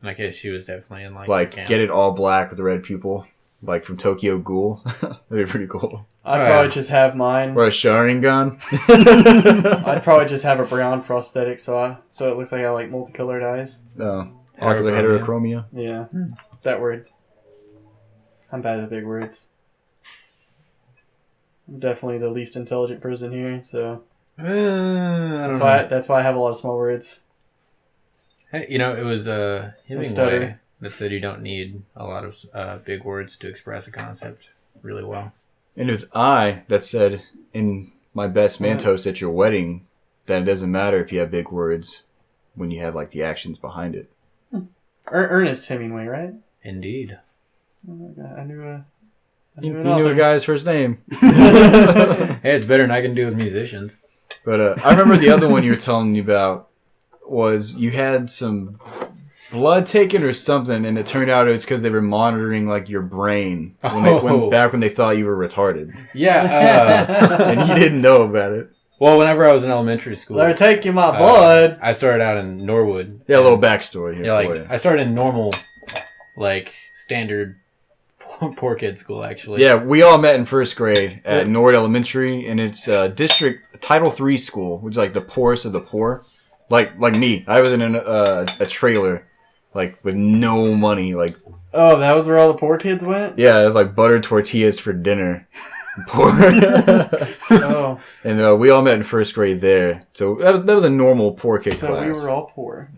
Speaker 3: Like, yeah, she was definitely in
Speaker 1: Like
Speaker 3: camp.
Speaker 1: get it all black with a red pupil, like from Tokyo Ghoul. That'd be pretty cool.
Speaker 2: I'd
Speaker 3: Oh,
Speaker 2: probably
Speaker 3: yeah.
Speaker 2: just have mine.
Speaker 1: Or a Sharingan.
Speaker 2: I'd probably just have a brown prosthetic so it looks like I have like multicolored eyes.
Speaker 1: No, ocular heterochromia.
Speaker 2: Yeah, that word. I'm bad at big words. I'm definitely the least intelligent person here, so
Speaker 3: I don't
Speaker 2: that's
Speaker 3: know.
Speaker 2: why I have a lot of small words.
Speaker 3: Hey, it was
Speaker 2: stutter.
Speaker 3: Hemingway that said you don't need a lot of big words to express a concept really well.
Speaker 1: And it was I that said in my best man toast at your wedding that it doesn't matter if you have big words when you have like the actions behind it.
Speaker 2: Ernest Hemingway, right?
Speaker 3: Indeed.
Speaker 2: Oh my god, I knew
Speaker 1: You
Speaker 2: an
Speaker 1: knew a
Speaker 2: author.
Speaker 1: guy's first name.
Speaker 3: Hey, it's better than I can do with musicians.
Speaker 1: But I remember the other one you were telling me about was you had some blood taken or something, and it turned out it was because they were monitoring like your brain back when they thought you were retarded,
Speaker 3: Yeah.
Speaker 1: and you didn't know about it.
Speaker 3: Well, whenever I was in elementary school,
Speaker 2: They're taking my blood.
Speaker 3: I started out in Norwood.
Speaker 1: Yeah, a little backstory here
Speaker 3: Yeah,
Speaker 1: for
Speaker 3: like
Speaker 1: you.
Speaker 3: I started in normal, like standard poor kid school. Actually,
Speaker 1: Yeah, we all met in first grade at Norwood Elementary, and it's district Title III school, which is like the poorest of the poor. Like me, I was in a trailer, like with no money. Like,
Speaker 2: Oh, that was where all the poor kids went?
Speaker 1: yeah, it was like buttered tortillas for dinner. Poor.
Speaker 2: Oh,
Speaker 1: And we all met in first grade there, so that was a normal poor kid
Speaker 2: so
Speaker 1: class.
Speaker 2: we were all poor.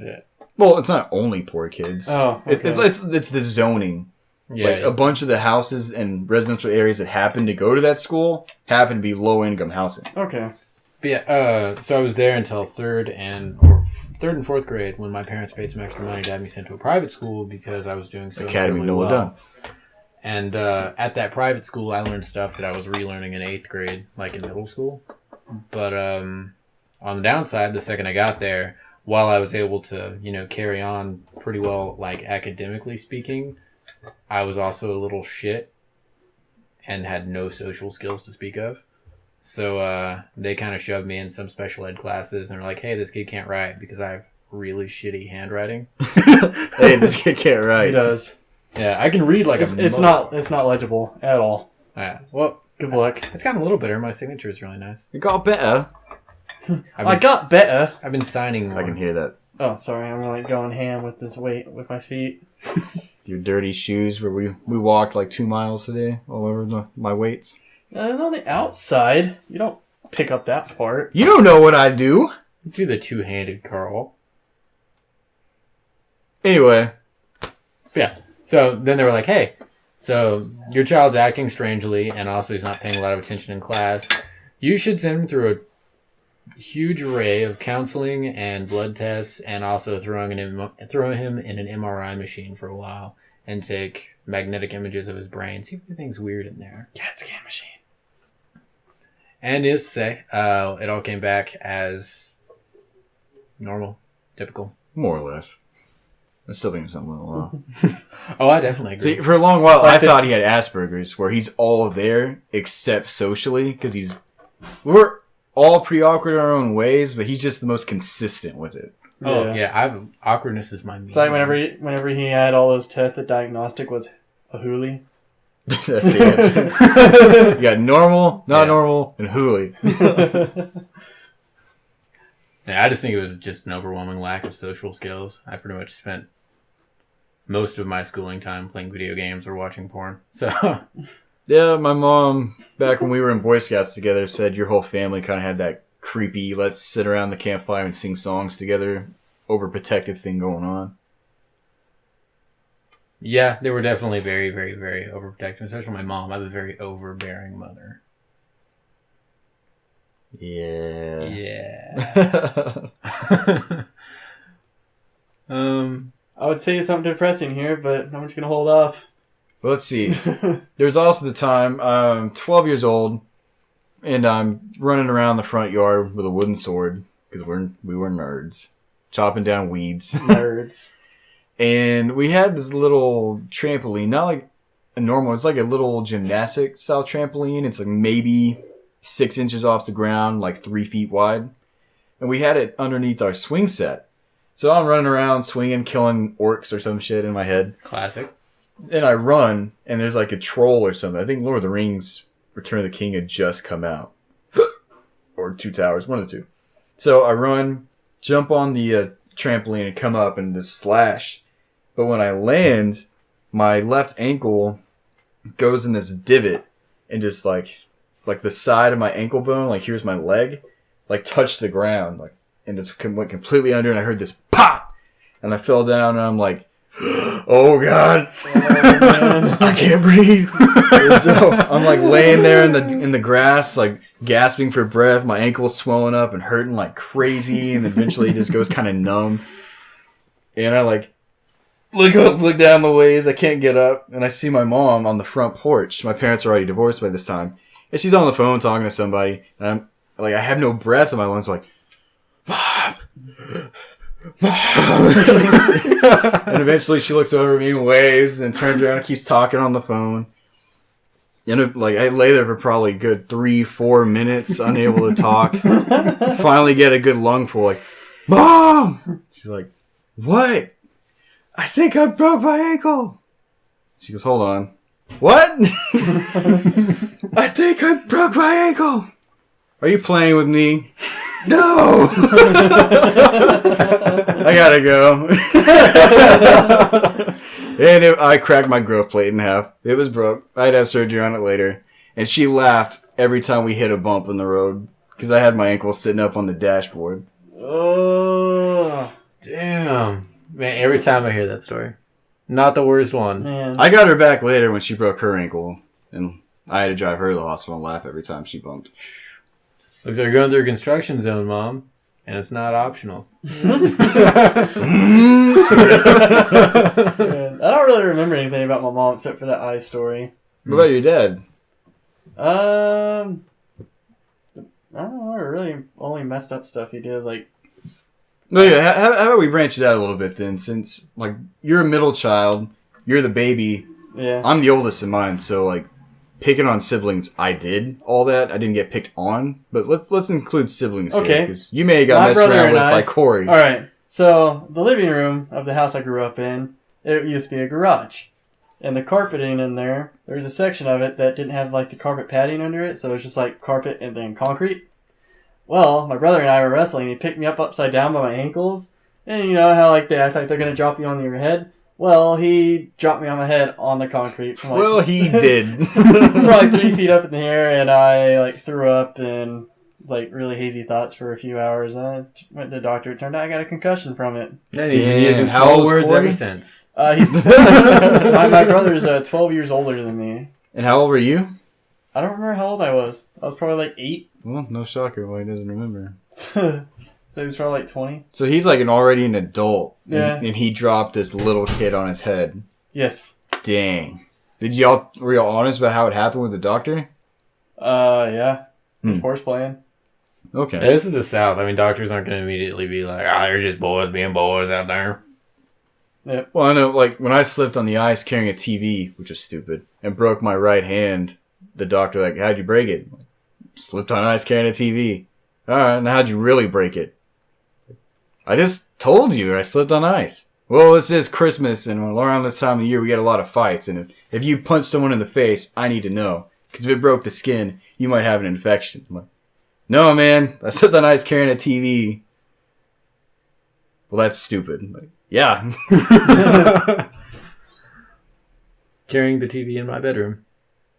Speaker 1: Well, it's not only poor kids.
Speaker 2: Oh, okay.
Speaker 1: It's the zoning.
Speaker 3: yeah,
Speaker 1: Like a bunch of the houses and residential areas that happen to go to that school happen to be low income housing.
Speaker 2: Okay.
Speaker 3: But yeah, so I was there until third and fourth grade when my parents paid some extra money to have me sent to a private school because I was doing so
Speaker 1: Academy
Speaker 3: incredibly
Speaker 1: Noah
Speaker 3: well.
Speaker 1: Dunn.
Speaker 3: And at that private school, I learned stuff that I was relearning in 8th grade, like in middle school. But on the downside, the second I got there, while I was able to, carry on pretty well, like academically speaking, I was also a little shit and had no social skills to speak of. So they kind of shoved me in some special ed classes and they're like, hey, this kid can't write because I have really shitty handwriting.
Speaker 1: Hey, this kid can't write.
Speaker 2: He does.
Speaker 3: Yeah, I can read like
Speaker 2: It's not legible at all.
Speaker 3: Yeah, well,
Speaker 2: Good luck.
Speaker 3: it's gotten a little better. My signature is really nice.
Speaker 1: It got better.
Speaker 2: I got better.
Speaker 3: I've been signing more.
Speaker 1: I can hear that.
Speaker 2: Oh, sorry. I'm like going ham with this weight with my feet.
Speaker 1: Your dirty shoes where we walked like 2 miles today all over my weights.
Speaker 2: It's on the outside. You don't pick up that part.
Speaker 1: You don't know what I do.
Speaker 3: Do the two-handed curl.
Speaker 1: Anyway.
Speaker 3: Yeah. So then they were like, hey, so your child's acting strangely and also he's not paying a lot of attention in class. You should send him through a huge array of counseling and blood tests and also throw him in an MRI machine for a while and take magnetic images of his brain. See if anything's weird in there.
Speaker 2: CAT scan machine.
Speaker 3: And needless to say, it all came back as normal, typical.
Speaker 1: More or less. I still think something went wrong.
Speaker 3: Oh, I definitely agree.
Speaker 1: See, for a long while, I thought he had Asperger's, where he's all there except socially, because we're all pretty awkward in our own ways, but he's just the most consistent with it.
Speaker 3: Oh, yeah. Awkwardness is my meme.
Speaker 2: It's like whenever he had all those tests, the diagnostic was a hoolie.
Speaker 1: That's the answer. You got normal, not normal, and hoolie.
Speaker 3: Yeah, I just think it was just an overwhelming lack of social skills. I pretty much spent most of my schooling time playing video games or watching porn. So,
Speaker 1: Yeah, my mom, back when we were in Boy Scouts together, said your whole family kind of had that creepy, let's sit around the campfire and sing songs together, overprotective thing going on.
Speaker 3: yeah, they were definitely very, very, very overprotective. Especially my mom. I have a very overbearing mother.
Speaker 1: Yeah.
Speaker 3: Yeah.
Speaker 2: I would say something depressing here, but I'm just gonna hold off.
Speaker 1: Well, let's see. There's also the time I'm 12 years old, and I'm running around the front yard with a wooden sword, because we were nerds, chopping down weeds.
Speaker 2: Nerds.
Speaker 1: And we had this little trampoline, not like a normal, it's like a little gymnastic style trampoline. It's like maybe 6 inches off the ground, like 3 feet wide. And we had it underneath our swing set. So I'm running around swinging, killing orcs or some shit in my head.
Speaker 3: Classic.
Speaker 1: And I run, and there's like a troll or something. I think Lord of the Rings Return of the King had just come out. Or Two Towers, one of the two. So I run, jump on the trampoline and come up and just slash. But when I land, my left ankle goes in this divot and just like the side of my ankle bone, like here's my leg, like touched the ground, like, and it went completely under, and I heard this pop, and I fell down, and I'm like, oh god, I can't breathe. And so I'm like laying there in the grass, like gasping for breath. My ankle's swelling up and hurting like crazy, and eventually it just goes kind of numb. And I like look up, look down the ways. I can't get up, and I see my mom on the front porch. My parents are already divorced by this time, and she's on the phone talking to somebody. And I'm like, I have no breath in my lungs. Like, Mom. And eventually she looks over at me and waves and turns around and keeps talking on the phone. And like I lay there for probably a good 3-4 minutes, unable to talk. Finally get a good lungful, like, Mom! She's like, what? I think I broke my ankle. She goes, hold on. What? I think I broke my ankle. Are you playing with me? No! I gotta go. And I cracked my growth plate in half. It was broke. I'd have surgery on it later. And she laughed every time we hit a bump in the road because I had my ankle sitting up on the dashboard.
Speaker 2: Oh,
Speaker 3: Damn. Man, every time I hear that story. Not the worst one.
Speaker 2: man.
Speaker 1: I got her back later when she broke her ankle. And I had to drive her to the hospital and laugh every time she bumped.
Speaker 3: Looks like you're going through a construction zone, Mom. And it's not optional.
Speaker 2: Yeah, I don't really remember anything about my mom except for that eye story.
Speaker 1: What about your dad?
Speaker 2: I don't know. Really, only messed up stuff he did. Like,
Speaker 1: No, yeah. How about we branch it out a little bit then? Since like you're a middle child, you're the baby.
Speaker 2: yeah.
Speaker 1: I'm the oldest in mine, so like picking on siblings, I did all that. I didn't get picked on, but let's include siblings here
Speaker 2: Okay.
Speaker 1: because you may have got
Speaker 2: My
Speaker 1: messed
Speaker 2: brother
Speaker 1: around
Speaker 2: and
Speaker 1: with
Speaker 2: I-
Speaker 1: by Corey.
Speaker 2: All right. So the living room of the house I grew up in, it used to be a garage, and the carpeting in there, there was a section of it that didn't have like the carpet padding under it, so it was just like carpet and then concrete. Well, my brother and I were wrestling. He picked me up upside down by my ankles, and you know how like they act like they're gonna drop you on your head. Well, he dropped me on my head on the concrete. From, like,
Speaker 1: Well, he did.
Speaker 2: from like 3 feet up in the air, and I like threw up and it's like really hazy thoughts for a few hours. And I went to the doctor. It turned out I got a concussion from it.
Speaker 3: And he's been using
Speaker 1: How
Speaker 3: small
Speaker 1: old is
Speaker 3: words
Speaker 1: Corey?
Speaker 3: ever since.
Speaker 2: He's my brother's 12 years older than me.
Speaker 1: And how old were you?
Speaker 2: I don't remember how old I was. I was probably like 8.
Speaker 1: Well, no shocker why he doesn't remember.
Speaker 2: So he's probably like 20.
Speaker 1: So he's like already an adult,
Speaker 2: Yeah.
Speaker 1: and he dropped this little kid on his head.
Speaker 2: Yes.
Speaker 1: Dang. Were y'all honest about how it happened with the doctor?
Speaker 2: Yeah.
Speaker 1: Hmm.
Speaker 2: Horse-playing.
Speaker 1: Okay.
Speaker 3: Yeah, this is the South. I mean, doctors aren't going to immediately be like, they're just boys being boys out there.
Speaker 2: Yep.
Speaker 1: Well, I know, like, when I slipped on the ice carrying a TV, which was stupid, and broke my right hand, the doctor, like, how'd you break it? Slipped on ice carrying a TV. Alright, now how'd you really break it? I just told you I slipped on ice. Well, this is Christmas, and around this time of the year, we get a lot of fights, and if you punch someone in the face, I need to know. Because if it broke the skin, you might have an infection. I'm like, no, man, I slipped on ice carrying a TV. Well, that's stupid. I'm like, yeah.
Speaker 3: Carrying the TV in my bedroom.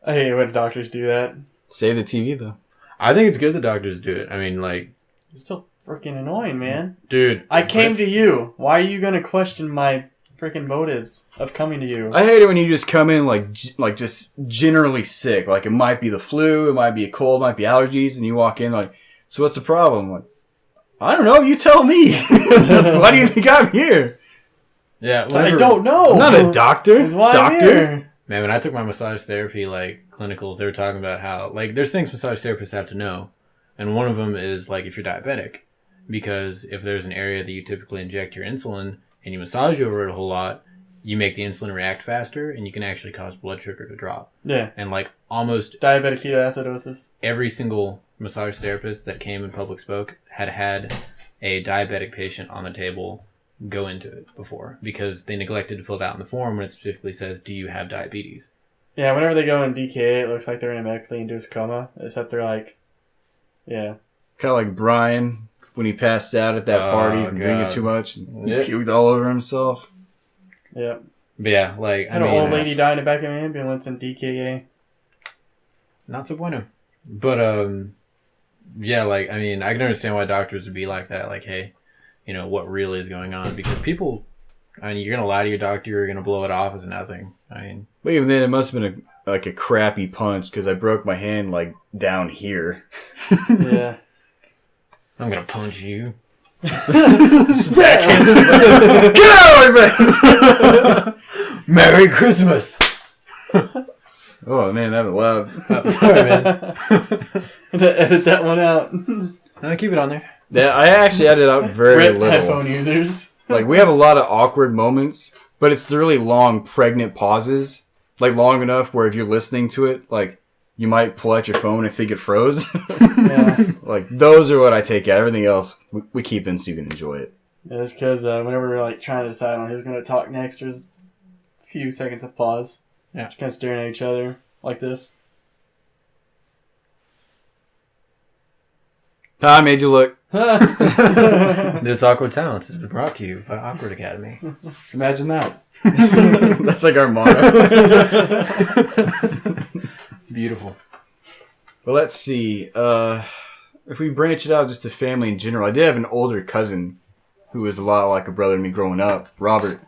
Speaker 2: I hate when doctors do that.
Speaker 1: Save the TV, though.
Speaker 3: I think it's good the doctors do it. I mean, like,
Speaker 2: It's still freaking annoying, man.
Speaker 3: dude.
Speaker 2: I came to
Speaker 3: let's-
Speaker 2: you. Why are you going to question my freaking motives of coming to you?
Speaker 1: I hate it when you just come in like just generally sick. Like it might be the flu, it might be a cold, it might be allergies, and you walk in like, so what's the problem? Like, I don't know. You tell me. Why do you think I'm here?
Speaker 3: Yeah,
Speaker 2: I
Speaker 3: whenever-
Speaker 2: don't know.
Speaker 1: I'm not a doctor.
Speaker 2: That's why I'm
Speaker 1: Doctor.
Speaker 2: here.
Speaker 3: Man, when I took my massage therapy, like, clinicals, they were talking about how, like, there's things massage therapists have to know. And one of them is, like, if you're diabetic. Because if there's an area that you typically inject your insulin and you massage over it a whole lot, you make the insulin react faster and you can actually cause blood sugar to drop.
Speaker 2: Yeah.
Speaker 3: And, like, almost
Speaker 2: Diabetic ketoacidosis.
Speaker 3: every single massage therapist that came and public spoke had a diabetic patient on the table go into it before because they neglected to fill it out in the form when it specifically says, do you have diabetes?
Speaker 2: Yeah, whenever they go in DKA, it looks like they're in a medically induced coma, except they're like, yeah.
Speaker 1: Kind of like Brian when he passed out at that party
Speaker 3: Oh,
Speaker 1: from drinking
Speaker 3: God.
Speaker 1: too much and
Speaker 3: Yeah.
Speaker 1: puked all over himself.
Speaker 2: Yeah.
Speaker 3: But yeah, like,
Speaker 2: Had
Speaker 3: I
Speaker 2: an
Speaker 3: mean,
Speaker 2: old lady die in the back of an ambulance in DKA.
Speaker 3: not so bueno. But, yeah, like, I mean, I can understand why doctors would be like that. Like, hey, you know, what really is going on? Because people, I mean, you're going to lie to your doctor, you're going to blow it off as nothing. I mean,
Speaker 1: But even then, it must have been a crappy punch because I broke my hand like down here.
Speaker 2: Yeah.
Speaker 3: I'm going to punch you.
Speaker 1: Backhand somebody. Get out of my face!
Speaker 3: Merry Christmas!
Speaker 1: Oh man, that was loud.
Speaker 3: Sorry, man.
Speaker 2: To edit that one out.
Speaker 3: No, keep it on there.
Speaker 1: Yeah, I actually added out very
Speaker 2: Rip
Speaker 1: little.
Speaker 2: headphone users.
Speaker 1: Like we have a lot of awkward moments, but it's the really long, pregnant pauses. Like long enough where if you're listening to it, like you might pull out your phone and think it froze.
Speaker 2: Yeah.
Speaker 1: Like those are what I take out. Everything else we keep in so you can enjoy it.
Speaker 2: Yeah, it's because whenever we're like trying to decide on who's going to talk next, there's a few seconds of pause.
Speaker 3: Yeah.
Speaker 2: Just kind of staring at each other like this.
Speaker 1: How I made you look.
Speaker 3: This Awkward Talents has been brought to you by Awkward Academy.
Speaker 1: Imagine that. That's like our motto.
Speaker 3: Beautiful.
Speaker 1: Well, let's see. If we branch it out just to family in general, I did have an older cousin who was a lot like a brother to me growing up, Robert.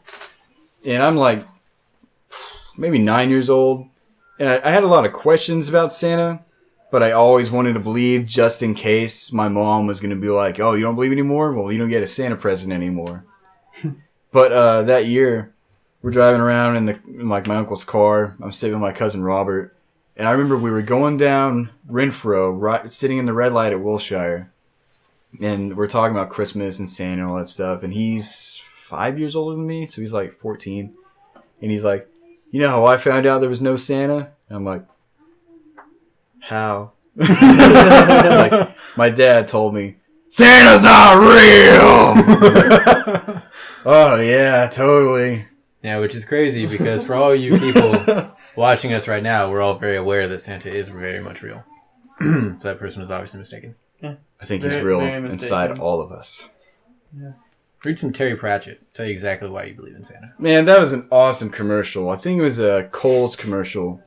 Speaker 1: And I'm like maybe 9 years old. And I had a lot of questions about Santa, but I always wanted to believe just in case my mom was going to be like, oh, you don't believe anymore? Well, you don't get a Santa present anymore. But that year, we're driving around in like my uncle's car. I'm sitting with my cousin Robert. And I remember we were going down Renfro, sitting in the red light at Wilshire. And we're talking about Christmas and Santa and all that stuff. And he's 5 years older than me, so he's like 14. And he's like, you know how I found out there was no Santa? And I'm like, how? Like, my dad told me, Santa's not real! Oh, yeah, totally.
Speaker 3: Yeah, which is crazy because for all you people watching us right now, we're all very aware that Santa is very much real. So that person was obviously mistaken.
Speaker 2: Yeah.
Speaker 1: I think he's real inside all of us.
Speaker 2: Yeah.
Speaker 3: Read some Terry Pratchett. Tell you exactly why you believe in Santa.
Speaker 1: Man, that was an awesome commercial. I think it was a Kohl's commercial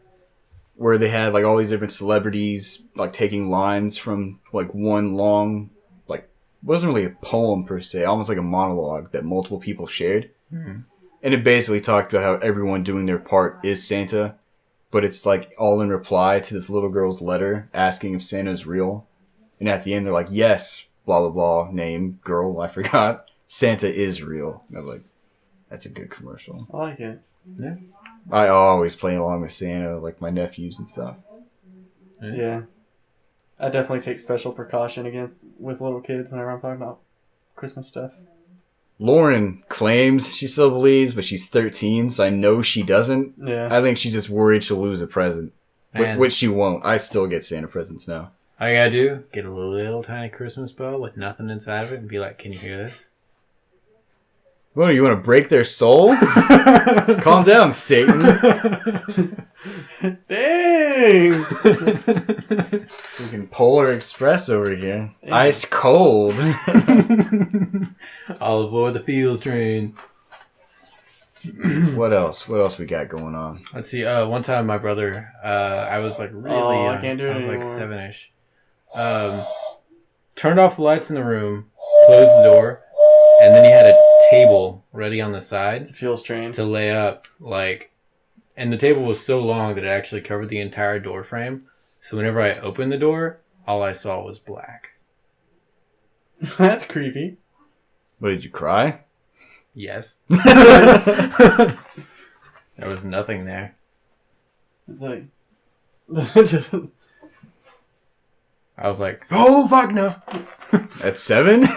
Speaker 1: where they had like all these different celebrities like taking lines from like one long, like, it wasn't really a poem per se, almost like a monologue that multiple people shared.
Speaker 3: Mm-hmm.
Speaker 1: And it basically talked about how everyone doing their part is Santa, but it's like all in reply to this little girl's letter asking if Santa's real. And at the end they're like, yes, blah, blah, blah, name, girl, I forgot. Santa is real. And I was like, that's a good commercial.
Speaker 2: I like it.
Speaker 3: Yeah.
Speaker 1: I always play along with Santa, like my nephews and stuff.
Speaker 2: Yeah. I definitely take special precaution again with little kids whenever I'm talking about Christmas stuff.
Speaker 1: Lauren claims she still believes, but she's 13, so I know she doesn't.
Speaker 2: Yeah.
Speaker 1: I think she's just worried she'll lose a present, which she won't. I still get Santa presents now.
Speaker 3: All you gotta do, get a little tiny Christmas bow with nothing inside of it and be like, can you hear this?
Speaker 1: What, you want to break their soul? Calm down, Satan.
Speaker 2: Dang!
Speaker 1: Freaking Polar Express over here.
Speaker 2: Dang.
Speaker 1: Ice cold.
Speaker 3: All aboard the Fields train.
Speaker 1: What else? What else we got going on?
Speaker 3: Let's see. One time my brother, I was like really young.
Speaker 2: I can't do it
Speaker 3: I was like
Speaker 2: anymore.
Speaker 3: 7-ish. Turned off the lights in the room, closed the door, and then he had a table ready on the side
Speaker 2: It's a fuels train.
Speaker 3: to lay up, like, and the table was so long that it actually covered the entire door frame. So whenever I opened the door, all I saw was black.
Speaker 2: That's creepy.
Speaker 1: What, did you cry?
Speaker 3: Yes. There was nothing there.
Speaker 2: It's like...
Speaker 3: I was like, oh, fuck no.
Speaker 1: At 7?
Speaker 3: No.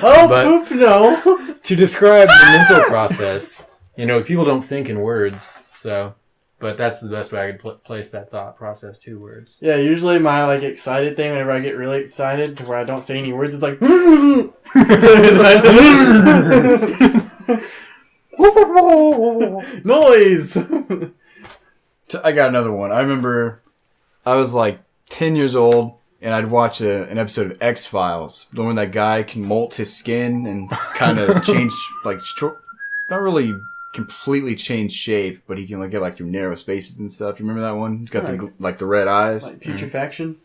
Speaker 2: Oh,
Speaker 3: But-
Speaker 2: poop, no!
Speaker 3: To describe the mental process, you know, people don't think in words, so, but that's the best way I could place that thought process, 2 words.
Speaker 2: Yeah, usually my, like, excited thing, whenever I get really excited, to where I don't say any words, it's like... Noise!
Speaker 1: I got another one. I remember I was like 10 years old and I'd watch an episode of X-Files. The one that guy can molt his skin and kind of change, like, not really completely change shape, but he can like get like through narrow spaces and stuff. You remember that one? He's got the red eyes.
Speaker 2: Like putrefaction?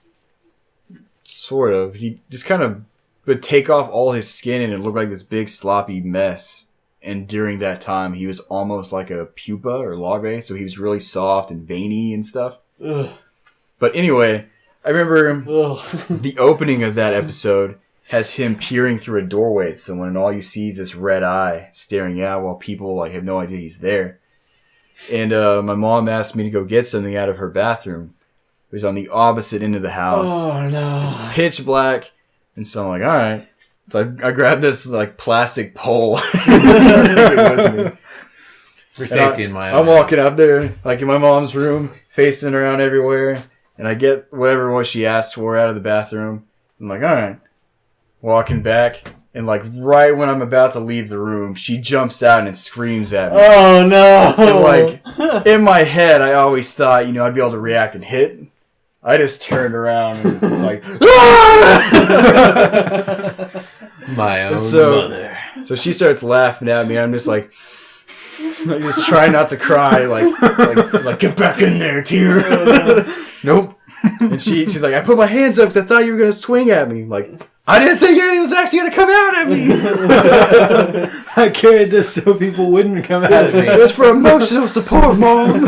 Speaker 1: Sort of. He just kind of would take off all his skin and it looked like this big sloppy mess. And during that time, he was almost like a pupa or larvae, so he was really soft and veiny and stuff.
Speaker 2: Ugh.
Speaker 1: But anyway, I remember
Speaker 2: Ugh.
Speaker 1: the opening of that episode has him peering through a doorway at someone, and all you see is this red eye staring out while people like have no idea he's there. And my mom asked me to go get something out of her bathroom. It was on the opposite end of the house.
Speaker 2: Oh, no.
Speaker 1: It's pitch black, and so I'm like, all right. So I grabbed this like plastic pole. With me.
Speaker 3: For safety in my
Speaker 1: I'm
Speaker 3: eyes.
Speaker 1: walking up there, like in my mom's room, facing around everywhere, and I get whatever it was she asked for out of the bathroom. I'm like, all right. Walking back, and like right when I'm about to leave the room, she jumps out and screams at me.
Speaker 2: Oh, no.
Speaker 1: And like, in my head, I always thought, I'd be able to react and hit. I just turned around and was like,
Speaker 3: My own
Speaker 1: mother. So she starts laughing at me. I'm just like just trying not to cry, like get back in there, tear. Nope. And she's like, I put my hands up because I thought you were gonna swing at me. I'm like, I didn't think anything was actually gonna come out at me.
Speaker 3: I carried this so people wouldn't come at me.
Speaker 1: It's for emotional support, Mom.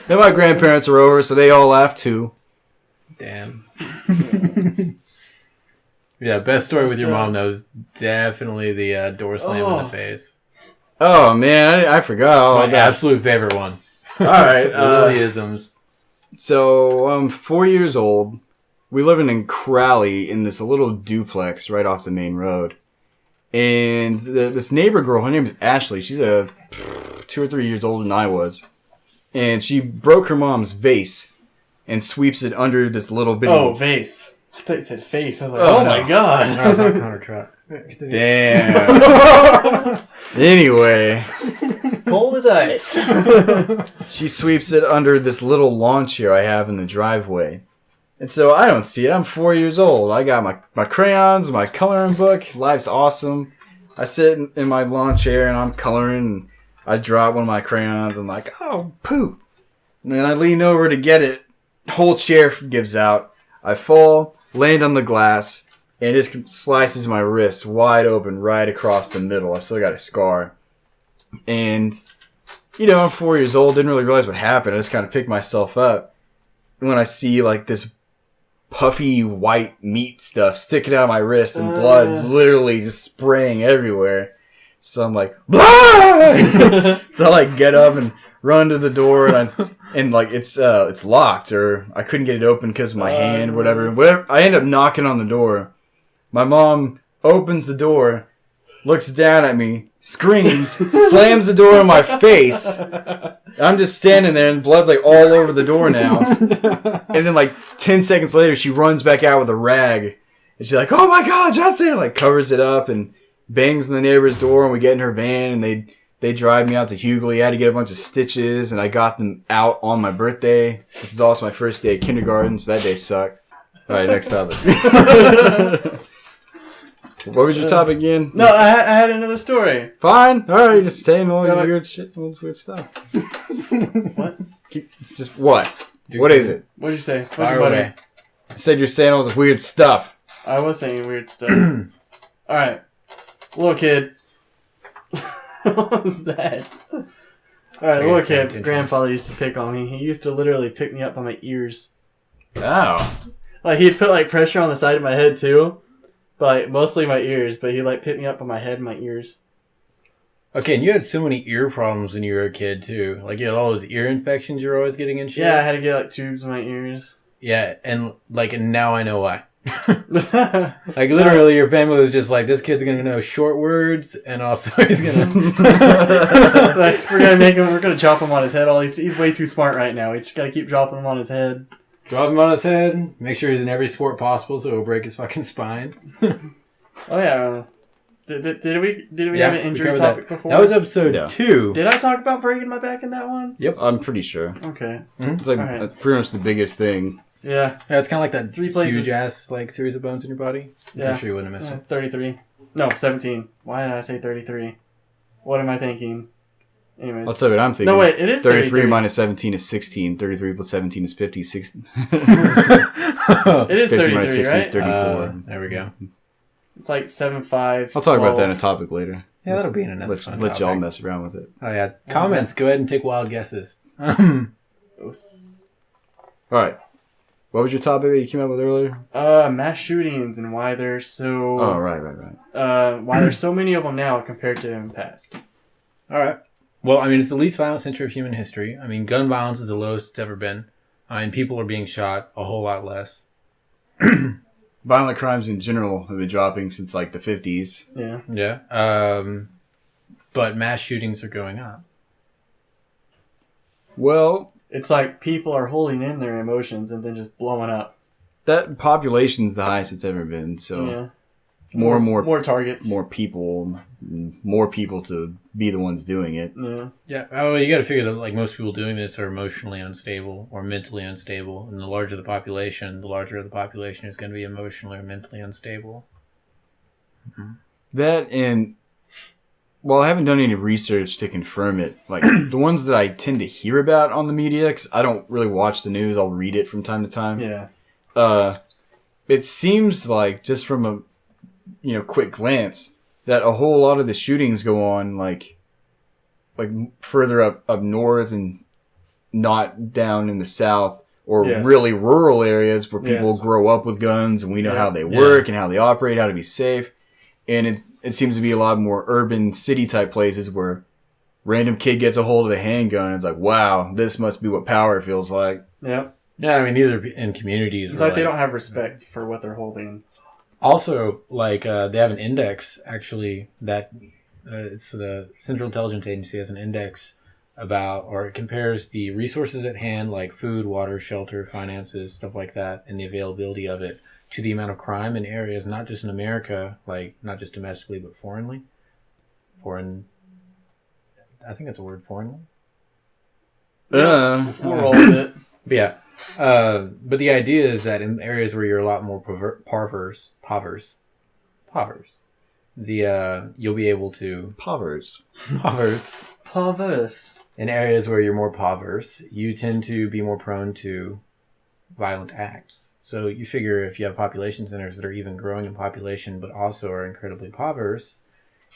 Speaker 1: Then my grandparents were over, so they all laughed too.
Speaker 3: Damn. Yeah, best story with your mom, though, is definitely the door slam in the face.
Speaker 1: Oh, man, I forgot all
Speaker 3: My
Speaker 1: about that.
Speaker 3: absolute favorite one.
Speaker 1: All right.
Speaker 3: Lilyisms.
Speaker 1: So, I'm 4 years old. We live in Crowley in this little duplex right off the main road. And this neighbor girl, her name is Ashley. She's 2 or 3 years older than I was. And she broke her mom's vase and sweeps it under this little bit
Speaker 2: Oh,
Speaker 1: of...
Speaker 2: vase. I thought you said face. I was like,
Speaker 1: Oh,
Speaker 2: oh
Speaker 1: no.
Speaker 2: my god.
Speaker 3: That was not counter trap.
Speaker 1: Damn. Anyway,
Speaker 2: Cold as ice.
Speaker 1: she sweeps it under this little lawn chair I have in the driveway. And so I don't see it. I'm 4 years old. I got my crayons, my coloring book. Life's awesome. I sit in my lawn chair and I'm coloring. And I drop one of my crayons. I'm like, oh, poop. And then I lean over to get it. Whole chair gives out. I fall, land on the glass, and it just slices my wrist wide open right across the middle. I still got a scar. And, I'm 4 years old. Didn't really realize what happened. I just kind of picked myself up. And when I see, this puffy white meat stuff sticking out of my wrist and blood literally just spraying everywhere. So I'm like, blah! So I get up and run to the door and it's locked or I couldn't get it open because of my hand or whatever. I end up knocking on the door. My mom opens the door, looks down at me, screams, slams the door in my face. I'm just standing there and blood's all over the door now. And then 10 seconds later, she runs back out with a rag. And she's like, oh my God, Johnson! Covers it up and bangs on the neighbor's door. And we get in her van and they drive me out to Hughley. I had to get a bunch of stitches and I got them out on my birthday, which is also my first day of kindergarten. So that day sucked. All right, next topic. What was your topic again?
Speaker 2: No, I had another story.
Speaker 1: Fine. All right, just saying all your weird shit, all this weird stuff.
Speaker 2: What?
Speaker 1: Just what? What is it?
Speaker 2: What did you say? What's
Speaker 3: Fire
Speaker 2: your buddy?
Speaker 3: away.
Speaker 1: I said you're saying all this weird stuff.
Speaker 2: I was saying weird stuff. Alright. Little kid. What was that? Alright, little kid.
Speaker 3: attention.
Speaker 2: Grandfather used to pick on me. He used to literally pick me up by my ears.
Speaker 1: Oh.
Speaker 2: He'd put pressure on the side of my head too. But mostly my ears. But he'd pick me up on my head and my ears.
Speaker 3: Okay, and you had so many ear problems when you were a kid, too. You had all those ear infections you were always getting and shit.
Speaker 2: Yeah, I had to get tubes in my ears.
Speaker 3: Yeah, and now I know why. Literally, your family was just this kid's gonna know short words, and also he's gonna...
Speaker 2: we're gonna drop him on his head. He's way too smart right now. We just gotta keep dropping him on his head.
Speaker 3: Drop him on his head, make sure he's in every sport possible so he'll break his fucking spine.
Speaker 2: Oh yeah. Did we have an injury topic before?
Speaker 3: That was episode 2.
Speaker 2: Did I talk about breaking my back in that one?
Speaker 1: Yep, I'm pretty sure.
Speaker 2: Okay.
Speaker 3: Mm-hmm.
Speaker 1: It's that's pretty much the biggest thing.
Speaker 2: Yeah.
Speaker 3: Yeah, it's kind of that
Speaker 2: 3 places.
Speaker 3: huge ass series of bones in your body.
Speaker 2: Yeah.
Speaker 3: I'm sure you wouldn't have missed it.
Speaker 2: 33. No, 17. Why did I say 33? What am I thinking? Anyways.
Speaker 1: I'll tell you what I'm thinking.
Speaker 2: No, wait, it is 33.
Speaker 1: minus 17 is 16. 33 plus 17 is 50. 16.
Speaker 2: It is
Speaker 1: 50 minus
Speaker 2: 33,
Speaker 1: 16
Speaker 2: right?
Speaker 1: is 34.
Speaker 3: There we go.
Speaker 2: It's 7-5.
Speaker 1: I'll talk about that in a topic later.
Speaker 3: Yeah, that'll be in another
Speaker 1: Let y'all mess around with it.
Speaker 3: Oh, yeah. Comments. Go ahead and take wild guesses.
Speaker 1: Alright. What was your topic that you came up with earlier?
Speaker 2: Mass shootings and why there's so...
Speaker 1: Oh, right.
Speaker 2: why there's so many of them now compared to in the past.
Speaker 3: Alright. Well, it's the least violent century of human history. Gun violence is the lowest it's ever been. People are being shot a whole lot less.
Speaker 1: Violent crimes in general have been dropping since the 50s.
Speaker 2: Yeah.
Speaker 3: Yeah. But mass shootings are going up.
Speaker 1: Well,
Speaker 2: it's people are holding in their emotions and then just blowing up.
Speaker 1: That population's the highest it's ever been, so
Speaker 2: yeah.
Speaker 1: more
Speaker 2: targets,
Speaker 1: more people to be the ones doing it.
Speaker 2: Yeah.
Speaker 3: Yeah. Oh, you got to figure that most people doing this are emotionally unstable or mentally unstable, and the larger the population is going to be emotionally or mentally unstable.
Speaker 1: Mm-hmm. That and I haven't done any research to confirm it. The ones that I tend to hear about on the media, because I don't really watch the news, I'll read it from time to time.
Speaker 2: Yeah.
Speaker 1: It seems just from a quick glance that a whole lot of the shootings go on further up north and not down in the South or
Speaker 2: Yes.
Speaker 1: really rural areas where people
Speaker 2: Yes.
Speaker 1: grow up with guns and we know
Speaker 2: Yeah.
Speaker 1: how they work and how they operate, how to be safe. And it seems to be a lot more urban city type places where random kid gets a hold of a handgun and it's like, wow, this must be what power feels like.
Speaker 2: Yep.
Speaker 3: Yeah, I mean, these are in communities.
Speaker 2: It's
Speaker 3: where,
Speaker 2: like they don't have respect for what they're holding.
Speaker 3: Also, like, they have an index, actually, that it's the Central Intelligence Agency has an index about, or it compares the resources at hand, like food, water, shelter, finances, stuff like that, and the availability of it to the amount of crime in areas, not just in America, like, not just domestically, but foreignly. I think that's a word, foreignly.
Speaker 2: We'll roll with it.
Speaker 3: But yeah. But the idea is that in areas where you're a lot more povers, you'll be able to
Speaker 1: Povers.
Speaker 2: Pavus.
Speaker 3: in areas where you're more povers, you tend to be more prone to violent acts. So you figure if you have population centers that are even growing in population, but also are incredibly povers,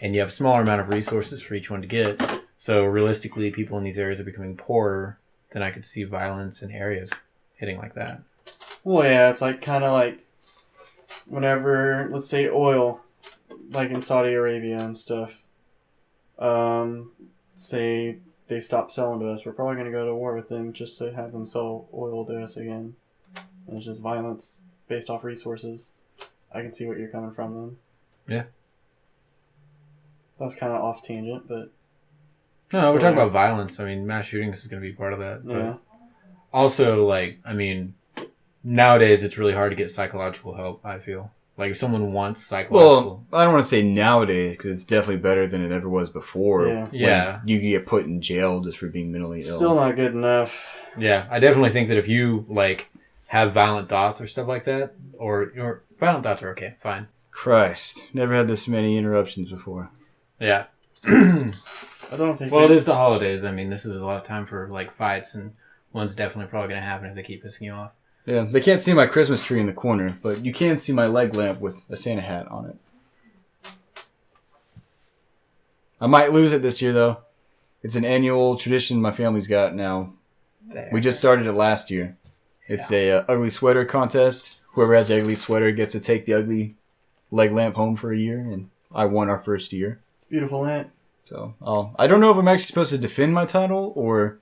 Speaker 3: and you have a smaller amount of resources for each one to get, so realistically, people in these areas are becoming poorer, then I could see violence in areas hitting like that.
Speaker 2: Well, yeah, it's like kind of like whenever, let's say, oil, like in Saudi Arabia and stuff. Say they stop selling to us, we're probably going to go to war with them just to have them sell oil to us again. And it's just violence based off resources. I can see what you're coming from then.
Speaker 3: Yeah.
Speaker 2: That was kind of off tangent, but
Speaker 3: No,
Speaker 2: Still
Speaker 3: we're talking
Speaker 2: there.
Speaker 3: about violence. I mean, mass shootings is going to be part of that. But
Speaker 2: yeah.
Speaker 3: also, like, I mean, nowadays it's really hard to get psychological help, I feel. Like, if someone wants psychological...
Speaker 1: Well, I don't want to say nowadays because it's definitely better than it ever was before.
Speaker 2: Yeah.
Speaker 1: when
Speaker 3: Yeah.
Speaker 1: You can get put in jail just for being mentally ill.
Speaker 2: Still not good enough.
Speaker 3: Yeah, I definitely think that if you, like, have violent thoughts or stuff like that, or violent thoughts are okay, fine.
Speaker 1: Christ. Never had this many interruptions before.
Speaker 3: Yeah.
Speaker 2: I don't think.
Speaker 3: Well, it is the holidays. I mean, this is a lot of time for, like, fights, and one's definitely probably going to happen if they keep pissing you off.
Speaker 1: Yeah, they can't see my Christmas tree in the corner, but you can see my leg lamp with a Santa hat on it. I might lose it this year, though. It's an annual tradition my family's got now.
Speaker 3: There.
Speaker 1: We just started it last year. It's a ugly sweater contest. Whoever has the ugly sweater gets to take the ugly leg lamp home for a year, and I won our first year.
Speaker 2: It's beautiful, Aunt.
Speaker 1: So I don't know if I'm actually supposed to defend my title or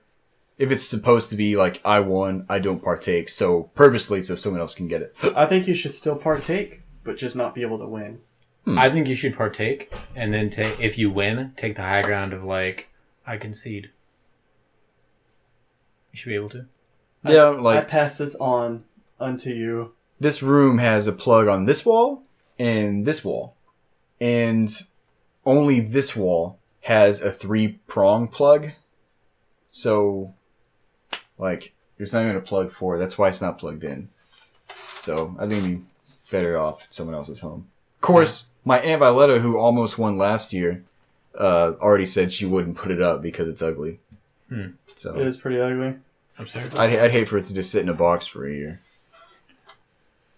Speaker 1: if it's supposed to be like I won, I don't partake, so purposely so someone else can get it.
Speaker 2: I think you should still partake, but just not be able to win.
Speaker 3: I think you should partake, and then if you win, take the high ground of, like, I concede. You should be able to.
Speaker 1: Yeah,
Speaker 2: I
Speaker 1: like
Speaker 2: pass this on unto you.
Speaker 1: this room has a plug on this wall and this wall, and only this wall has a 3-prong plug. So, like, there's not even a plug for it. That's why it's not plugged in. So, I think it'd be better off at someone else's home. Of course, my Aunt Violetta, who almost won last year, already said she wouldn't put it up because it's ugly.
Speaker 2: It
Speaker 1: So,
Speaker 2: is pretty ugly.
Speaker 3: Absurd.
Speaker 1: I'd hate for it to just sit in a box for a year.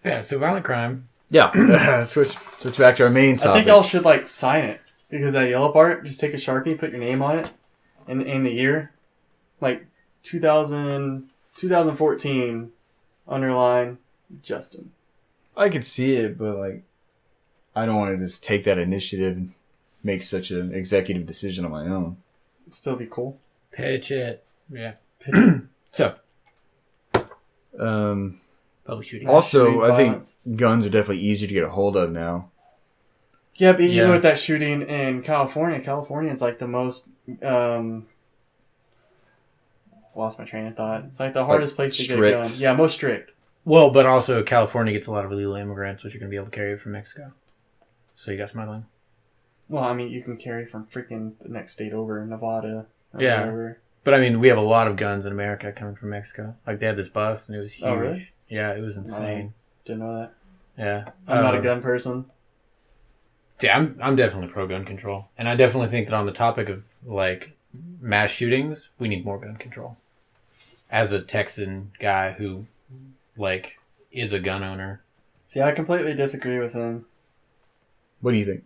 Speaker 3: Yeah, so violent crime.
Speaker 1: Yeah, switch back to our main topic.
Speaker 2: I think y'all should, like, sign it. Because that yellow part, just take a Sharpie, put your name on it, and in the year, like 2014, underline Justin.
Speaker 1: I could see it, but like, I don't want to just take that initiative and make such an executive decision on my own.
Speaker 2: It'd still be cool.
Speaker 3: Pitch it. Yeah.
Speaker 2: Pitch
Speaker 3: So,
Speaker 1: Also,
Speaker 3: shooting.
Speaker 2: shootings,
Speaker 1: I think
Speaker 2: violence.
Speaker 1: guns are definitely easier to get a hold of now.
Speaker 2: Yeah, but
Speaker 3: Yeah.
Speaker 2: even with that shooting in California is like the most. Lost my train of thought. It's like the hardest place to
Speaker 1: strict.
Speaker 2: get a gun. Yeah, most strict.
Speaker 3: Well, but also California gets a lot of illegal immigrants, which you're going to be able to carry from Mexico. So you got smuggling.
Speaker 2: Well, I mean, you can carry from freaking the next state over, Nevada. Or
Speaker 3: Yeah.
Speaker 2: whatever.
Speaker 3: But I mean, we have a lot of guns in America coming from Mexico. Like, they had this bus, and it was huge.
Speaker 2: Oh, really?
Speaker 3: Yeah, it was insane.
Speaker 2: Didn't know that.
Speaker 3: Yeah.
Speaker 2: I'm not a gun person.
Speaker 3: Yeah, I'm definitely pro gun control. And I definitely think that on the topic of, like, mass shootings, we need more gun control. As a Texan guy who, like, is a gun owner.
Speaker 2: See, I completely disagree with him.
Speaker 1: What do you think?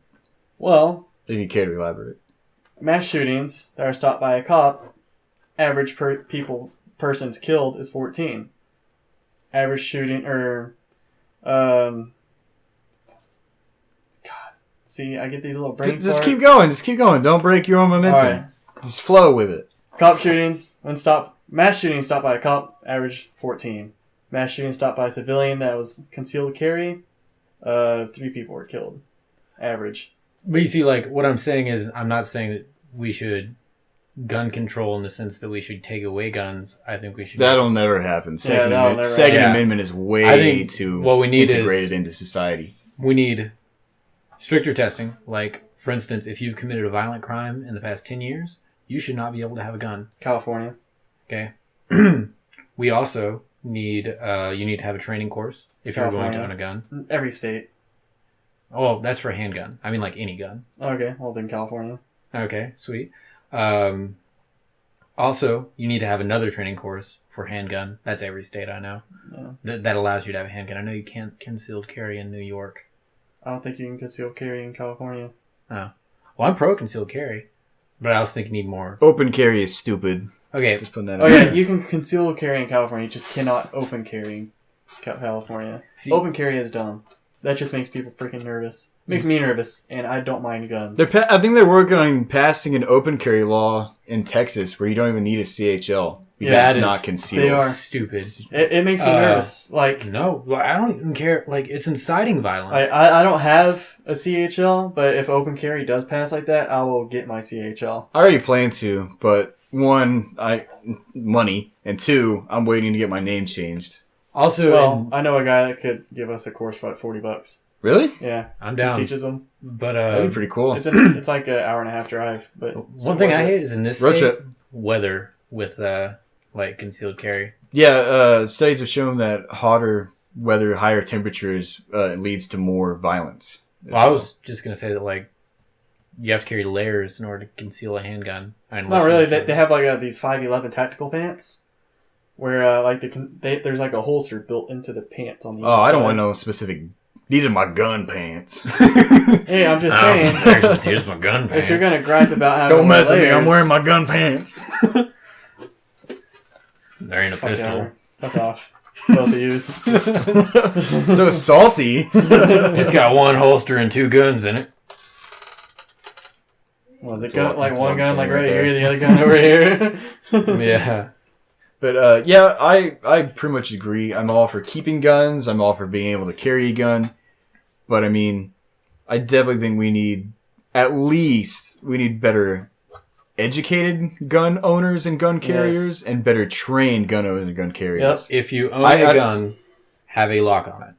Speaker 2: Well,
Speaker 1: If you care to elaborate.
Speaker 2: mass shootings that are stopped by a cop, average person persons killed is 14. Average shooting, see, I get these little brain
Speaker 1: Just
Speaker 2: farts.
Speaker 1: keep going. Just keep going. Don't break your own momentum.
Speaker 2: Alright.
Speaker 1: Just flow with it.
Speaker 2: Cop shootings, mass shootings stopped by a cop, average 14. Mass shootings stopped by a civilian that was concealed carry, 3 people were killed. Average.
Speaker 3: But you see, like, what I'm saying is, I'm not saying that we should gun control in the sense that we should take away guns. I think we should.
Speaker 1: That'll never happen. Second
Speaker 3: happen.
Speaker 1: Amendment is way too
Speaker 3: what we need
Speaker 1: integrated into society.
Speaker 3: We need stricter testing. Like, for instance, if you've committed a violent crime in the past 10 years, you should not be able to have a gun.
Speaker 2: California.
Speaker 3: Okay. We also need, you need to have a training course if you're going to own a gun.
Speaker 2: Every state.
Speaker 3: Oh, that's for a handgun. I mean, like, any gun.
Speaker 2: Okay, well then California.
Speaker 3: Okay, sweet. Also, you need to have another training course for handgun. That's every state I know.
Speaker 2: Yeah.
Speaker 3: That allows you to have a handgun. I know you can't concealed carry in New York.
Speaker 2: I don't think you can conceal carry in California.
Speaker 3: Oh. Well, I'm pro concealed carry, but I also think you need more.
Speaker 1: Open carry is stupid.
Speaker 3: Okay.
Speaker 1: Just putting that
Speaker 2: Oh
Speaker 1: out
Speaker 2: yeah,
Speaker 1: there.
Speaker 2: you can conceal carry in California. You just cannot open carry in California.
Speaker 3: See,
Speaker 2: Open carry is dumb. That just makes people freaking nervous. Makes me nervous, and I don't mind guns.
Speaker 1: I think they're working on passing an open carry law in Texas where you don't even need a CHL. Because
Speaker 3: Yeah,
Speaker 1: it's
Speaker 3: that
Speaker 1: not
Speaker 3: is-
Speaker 1: concealed.
Speaker 2: They are.
Speaker 3: stupid.
Speaker 2: It makes me nervous. Like
Speaker 3: No, well, I don't even care. Like, it's inciting violence.
Speaker 2: I don't have a CHL, but if open carry does pass like that, I will get my CHL.
Speaker 1: I already plan to, but one, money, and two, I'm waiting to get my name changed.
Speaker 3: Also,
Speaker 2: Well, I know a guy that could give us a course for like $40.
Speaker 1: Really?
Speaker 2: Yeah,
Speaker 3: I'm
Speaker 2: he
Speaker 3: down.
Speaker 2: teaches them.
Speaker 3: But
Speaker 1: That'd be pretty cool.
Speaker 2: It's like an hour and a half drive. But
Speaker 3: one thing I hate is in this
Speaker 1: Road
Speaker 3: state,
Speaker 1: trip.
Speaker 3: weather with like concealed carry.
Speaker 1: Yeah, studies have shown that hotter weather, higher temperatures leads to more violence.
Speaker 3: Well, I was just gonna say that like you have to carry layers in order to conceal a handgun.
Speaker 2: not really. They have like these 511 tactical pants. Where like there's like a holster built into the pants on the inside.
Speaker 1: I don't want no specific. These are my gun pants.
Speaker 2: Hey, I'm just saying.
Speaker 3: Here's my gun pants.
Speaker 2: If you're gonna gripe about having
Speaker 1: Don't mess with me. I'm
Speaker 2: layers,
Speaker 1: wearing my gun pants.
Speaker 3: There ain't a pistol.
Speaker 2: Fuck off, both of yous.
Speaker 1: So salty.
Speaker 3: It's got one holster and 2 guns in it.
Speaker 2: Was it
Speaker 1: It's
Speaker 2: gun, like one gun like right
Speaker 1: there.
Speaker 2: here, the other gun over here?
Speaker 3: Yeah.
Speaker 1: But yeah, I pretty much agree. I'm all for keeping guns. I'm all for being able to carry a gun. But I mean, I definitely think we need better educated gun owners and gun carriers, and better trained gun owners and gun carriers.
Speaker 2: Yep.
Speaker 3: If you own a gun, have a lock on it.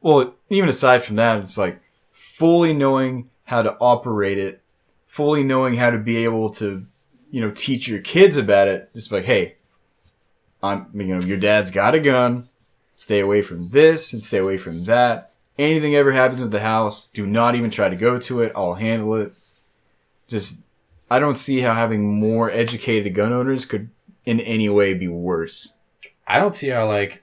Speaker 1: Well, even aside from that, it's like fully knowing how to operate it, fully knowing how to be able to, teach your kids about it. Just like, hey, your dad's got a gun. Stay away from this and stay away from that. Anything ever happens with the house, do not even try to go to it. I'll handle it. I don't see how having more educated gun owners could in any way be worse.
Speaker 3: I don't see how like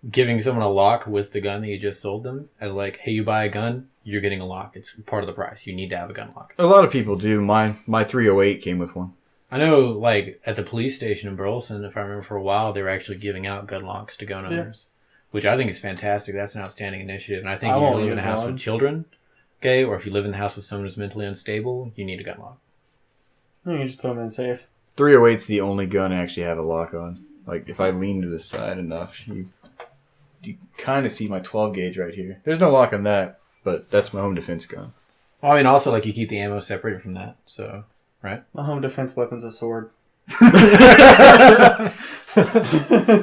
Speaker 3: giving someone a lock with the gun that you just sold them as like, hey, you buy a gun, you're getting a lock. It's part of the price. You need to have a gun lock.
Speaker 1: A lot of people do. My 308 came with one.
Speaker 3: I know, like, at the police station in Burleson, if I remember for a while, they were actually giving out gun locks to gun owners, which I think is fantastic. That's an outstanding initiative. And I think if you live in a house with children, okay, or if you live in the house with someone who's mentally unstable, you need a gun lock.
Speaker 2: You can just put them in safe.
Speaker 1: 308's the only gun I actually have a lock on. Like, if I lean to the side enough, you kind of see my 12 gauge right here. There's no lock on that, but that's my home defense gun.
Speaker 3: Well, I mean, also, like, you keep the ammo separated from that, so, right?
Speaker 2: My home defense weapon's a sword.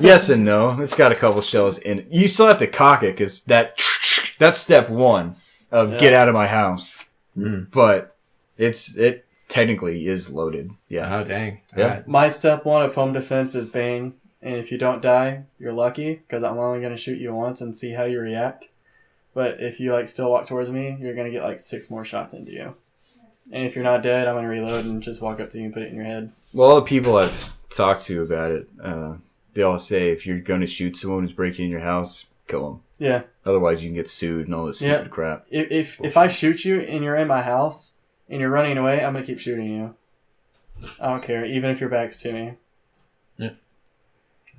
Speaker 1: Yes and no. It's got a couple shells in it. You still have to cock it, because that's step one of get out of my house. But it technically is loaded. Yeah.
Speaker 3: Oh, dang.
Speaker 1: Yeah.
Speaker 3: Right.
Speaker 2: My step one of home defense is bang, and if you don't die, you're lucky, because I'm only going to shoot you once and see how you react. But if you still walk towards me, you're going to get 6 more shots into you. And if you're not dead, I'm going to reload and just walk up to you and put it in your head.
Speaker 1: Well, all the people I've talked to about it, they all say if you're going to shoot someone who's breaking in your house, kill them.
Speaker 2: Yeah.
Speaker 1: Otherwise, you can get sued and all this stupid crap.
Speaker 2: If I shoot you and you're in my house and you're running away, I'm going to keep shooting you. I don't care, even if your back's to me.
Speaker 3: Yeah.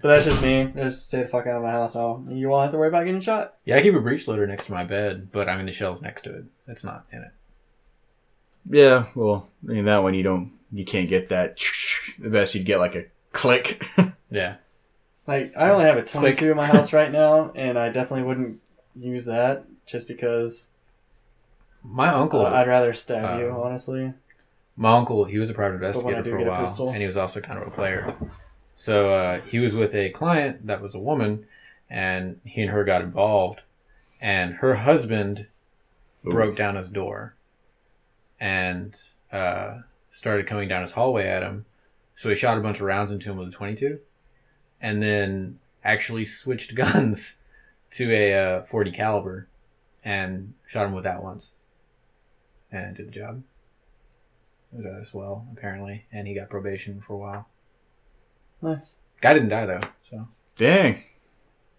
Speaker 2: But that's just me. Just stay the fuck out of my house now. You won't have to worry about getting shot.
Speaker 3: Yeah, I keep a breech loader next to my bed, but I mean the shell's next to it. It's not in it.
Speaker 1: Yeah, well, I mean that one you can't get that. The best you'd get like a click.
Speaker 3: Yeah.
Speaker 2: Like, I only have a 22 in my house right now, and I definitely wouldn't use that just because
Speaker 3: My uncle,
Speaker 2: I'd rather stab you, honestly.
Speaker 3: my uncle, he was a private
Speaker 2: But when I
Speaker 3: investigator
Speaker 2: do
Speaker 3: for a
Speaker 2: get a
Speaker 3: while,
Speaker 2: pistol.
Speaker 3: and he was also kind of a player. So he was with a client that was a woman, and he and her got involved, and her husband broke down his door and started coming down his hallway at him. So he shot a bunch of rounds into him with a 22, and then actually switched guns to a 40 caliber and shot him with that once, and did the job. It was rather swell, apparently, and he got probation for a while.
Speaker 2: Nice.
Speaker 3: Guy didn't die though, so
Speaker 1: Dang.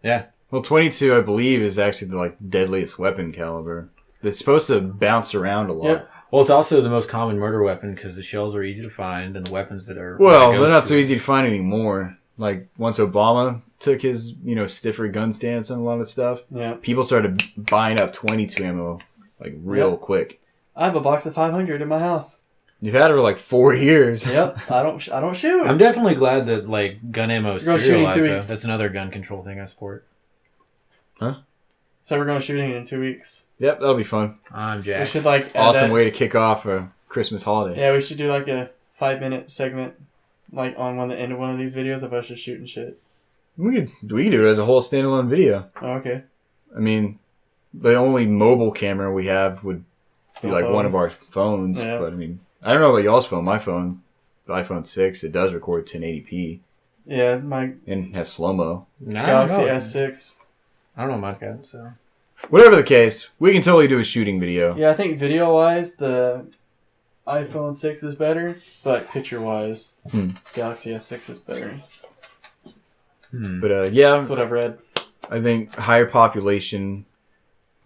Speaker 3: yeah.
Speaker 1: Well, 22, I believe, is actually the like deadliest weapon caliber. It's supposed to bounce around a lot.
Speaker 2: Yep.
Speaker 3: Well, it's also the most common murder weapon because the shells are easy to find, and the weapons that are
Speaker 1: Well,
Speaker 3: that
Speaker 1: they're not
Speaker 3: goes
Speaker 1: so
Speaker 3: to-
Speaker 1: easy to find anymore. Like once Obama took his, stiffer gun stance on a lot of stuff,
Speaker 2: Yeah.
Speaker 1: people started buying up 22 ammo like real
Speaker 2: Yep.
Speaker 1: quick.
Speaker 2: I have a box of 500 in my house.
Speaker 1: You've had it for like 4 years.
Speaker 2: Yep. I don't shoot.
Speaker 3: I'm definitely glad that like gun ammo is
Speaker 2: We're going shooting in
Speaker 3: serialized.
Speaker 2: 2
Speaker 3: Though.
Speaker 2: weeks.
Speaker 3: That's another gun control thing I support.
Speaker 2: So we're going shooting in 2 weeks.
Speaker 1: Yep, that'll be fun.
Speaker 3: I'm
Speaker 2: We
Speaker 3: Jack.
Speaker 2: should like add
Speaker 1: Awesome
Speaker 2: that-
Speaker 1: way to kick off a Christmas holiday.
Speaker 2: Yeah, we should do like a 5-minute segment, like on the end of one of these videos of us just shooting shit.
Speaker 1: We could do it as a whole standalone video.
Speaker 2: Oh, okay.
Speaker 1: I mean, the only mobile camera we have would be
Speaker 2: Cell
Speaker 1: like
Speaker 2: phone.
Speaker 1: one of our phones.
Speaker 2: Yeah.
Speaker 1: But I mean, I don't know about y'all's phone. My phone, the iPhone 6, it does record 1080p
Speaker 2: Yeah, my
Speaker 1: and has slow mo.
Speaker 3: Nah,
Speaker 2: Galaxy
Speaker 3: I don't know.
Speaker 2: S6.
Speaker 3: I don't know what mine's got, so.
Speaker 1: Whatever the case, we can totally do a shooting video.
Speaker 2: Yeah, I think video-wise, the iPhone 6 is better, but picture-wise, Galaxy S6 is better.
Speaker 1: But yeah,
Speaker 2: That's what I've read.
Speaker 1: I think higher population.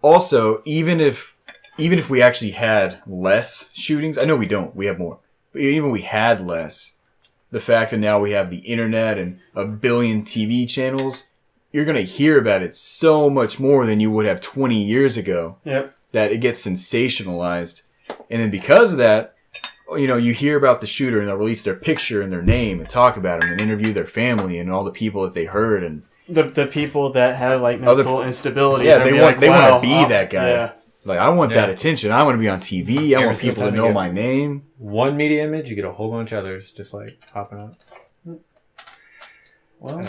Speaker 1: Also, even if we actually had less shootings, I know we don't. We have more. But even if we had less, the fact that now we have the internet and a billion TV channels, you're going to hear about it so much more than you would have 20 years ago.
Speaker 2: Yep.
Speaker 1: That it gets sensationalized. And then because of that, you hear about the shooter and they'll release their picture and their name and talk about them and interview their family and all the people that they heard. And
Speaker 2: The people that have like
Speaker 1: Other-
Speaker 2: mental instabilities.
Speaker 1: Yeah,
Speaker 2: are
Speaker 1: they
Speaker 2: be
Speaker 1: want
Speaker 2: like,
Speaker 1: to
Speaker 2: wow,
Speaker 1: be that guy.
Speaker 2: Yeah.
Speaker 1: Like, I want that
Speaker 3: Yeah.
Speaker 1: attention. I want to be on TV. I
Speaker 3: Every
Speaker 1: want
Speaker 3: single
Speaker 1: people to
Speaker 3: time
Speaker 1: know
Speaker 3: you
Speaker 1: my name.
Speaker 3: One media image, you get a whole bunch of others just like popping up.
Speaker 2: Well,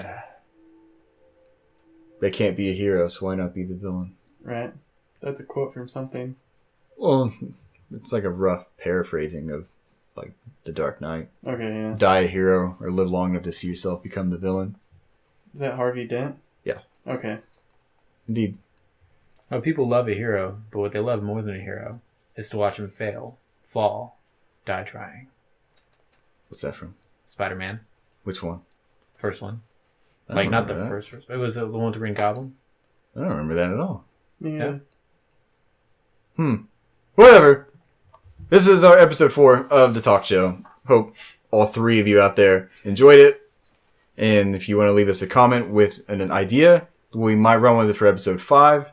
Speaker 1: They can't be a hero, so why not be the villain?
Speaker 2: right. That's a quote from something.
Speaker 1: Well, it's like a rough paraphrasing of, like, The Dark Knight.
Speaker 2: Okay, yeah.
Speaker 1: Die a hero or live long enough to see yourself become the villain.
Speaker 2: Is that Harvey Dent?
Speaker 1: Yeah.
Speaker 2: Okay.
Speaker 1: Indeed.
Speaker 3: Oh, people love a hero, but what they love more than a hero is to watch him fail, fall, die trying.
Speaker 1: What's that from?
Speaker 3: Spider-Man,
Speaker 1: Which one?
Speaker 3: first one.
Speaker 1: I
Speaker 3: Like,
Speaker 1: don't
Speaker 3: not the
Speaker 1: remember
Speaker 3: first. It was the one with the Green Goblin.
Speaker 1: that. I don't remember that at all.
Speaker 2: Yeah.
Speaker 1: Whatever. This is our episode 4 of the talk show. Hope all 3 of you out there enjoyed it. And if you want to leave us a comment with an idea, we might run with it for episode 5.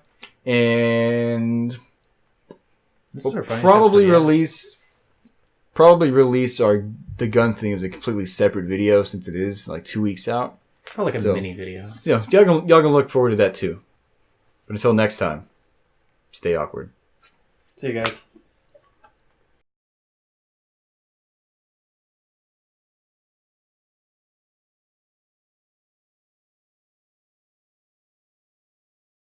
Speaker 1: And
Speaker 3: This
Speaker 1: we'll
Speaker 3: is our funniest
Speaker 1: probably
Speaker 3: episode
Speaker 1: release the gun thing as a completely separate video since it is like 2 weeks out.
Speaker 3: yet. Probably like a
Speaker 1: So-
Speaker 3: mini video.
Speaker 1: So y'all can look forward to that too. But until next time, stay awkward.
Speaker 2: See you guys.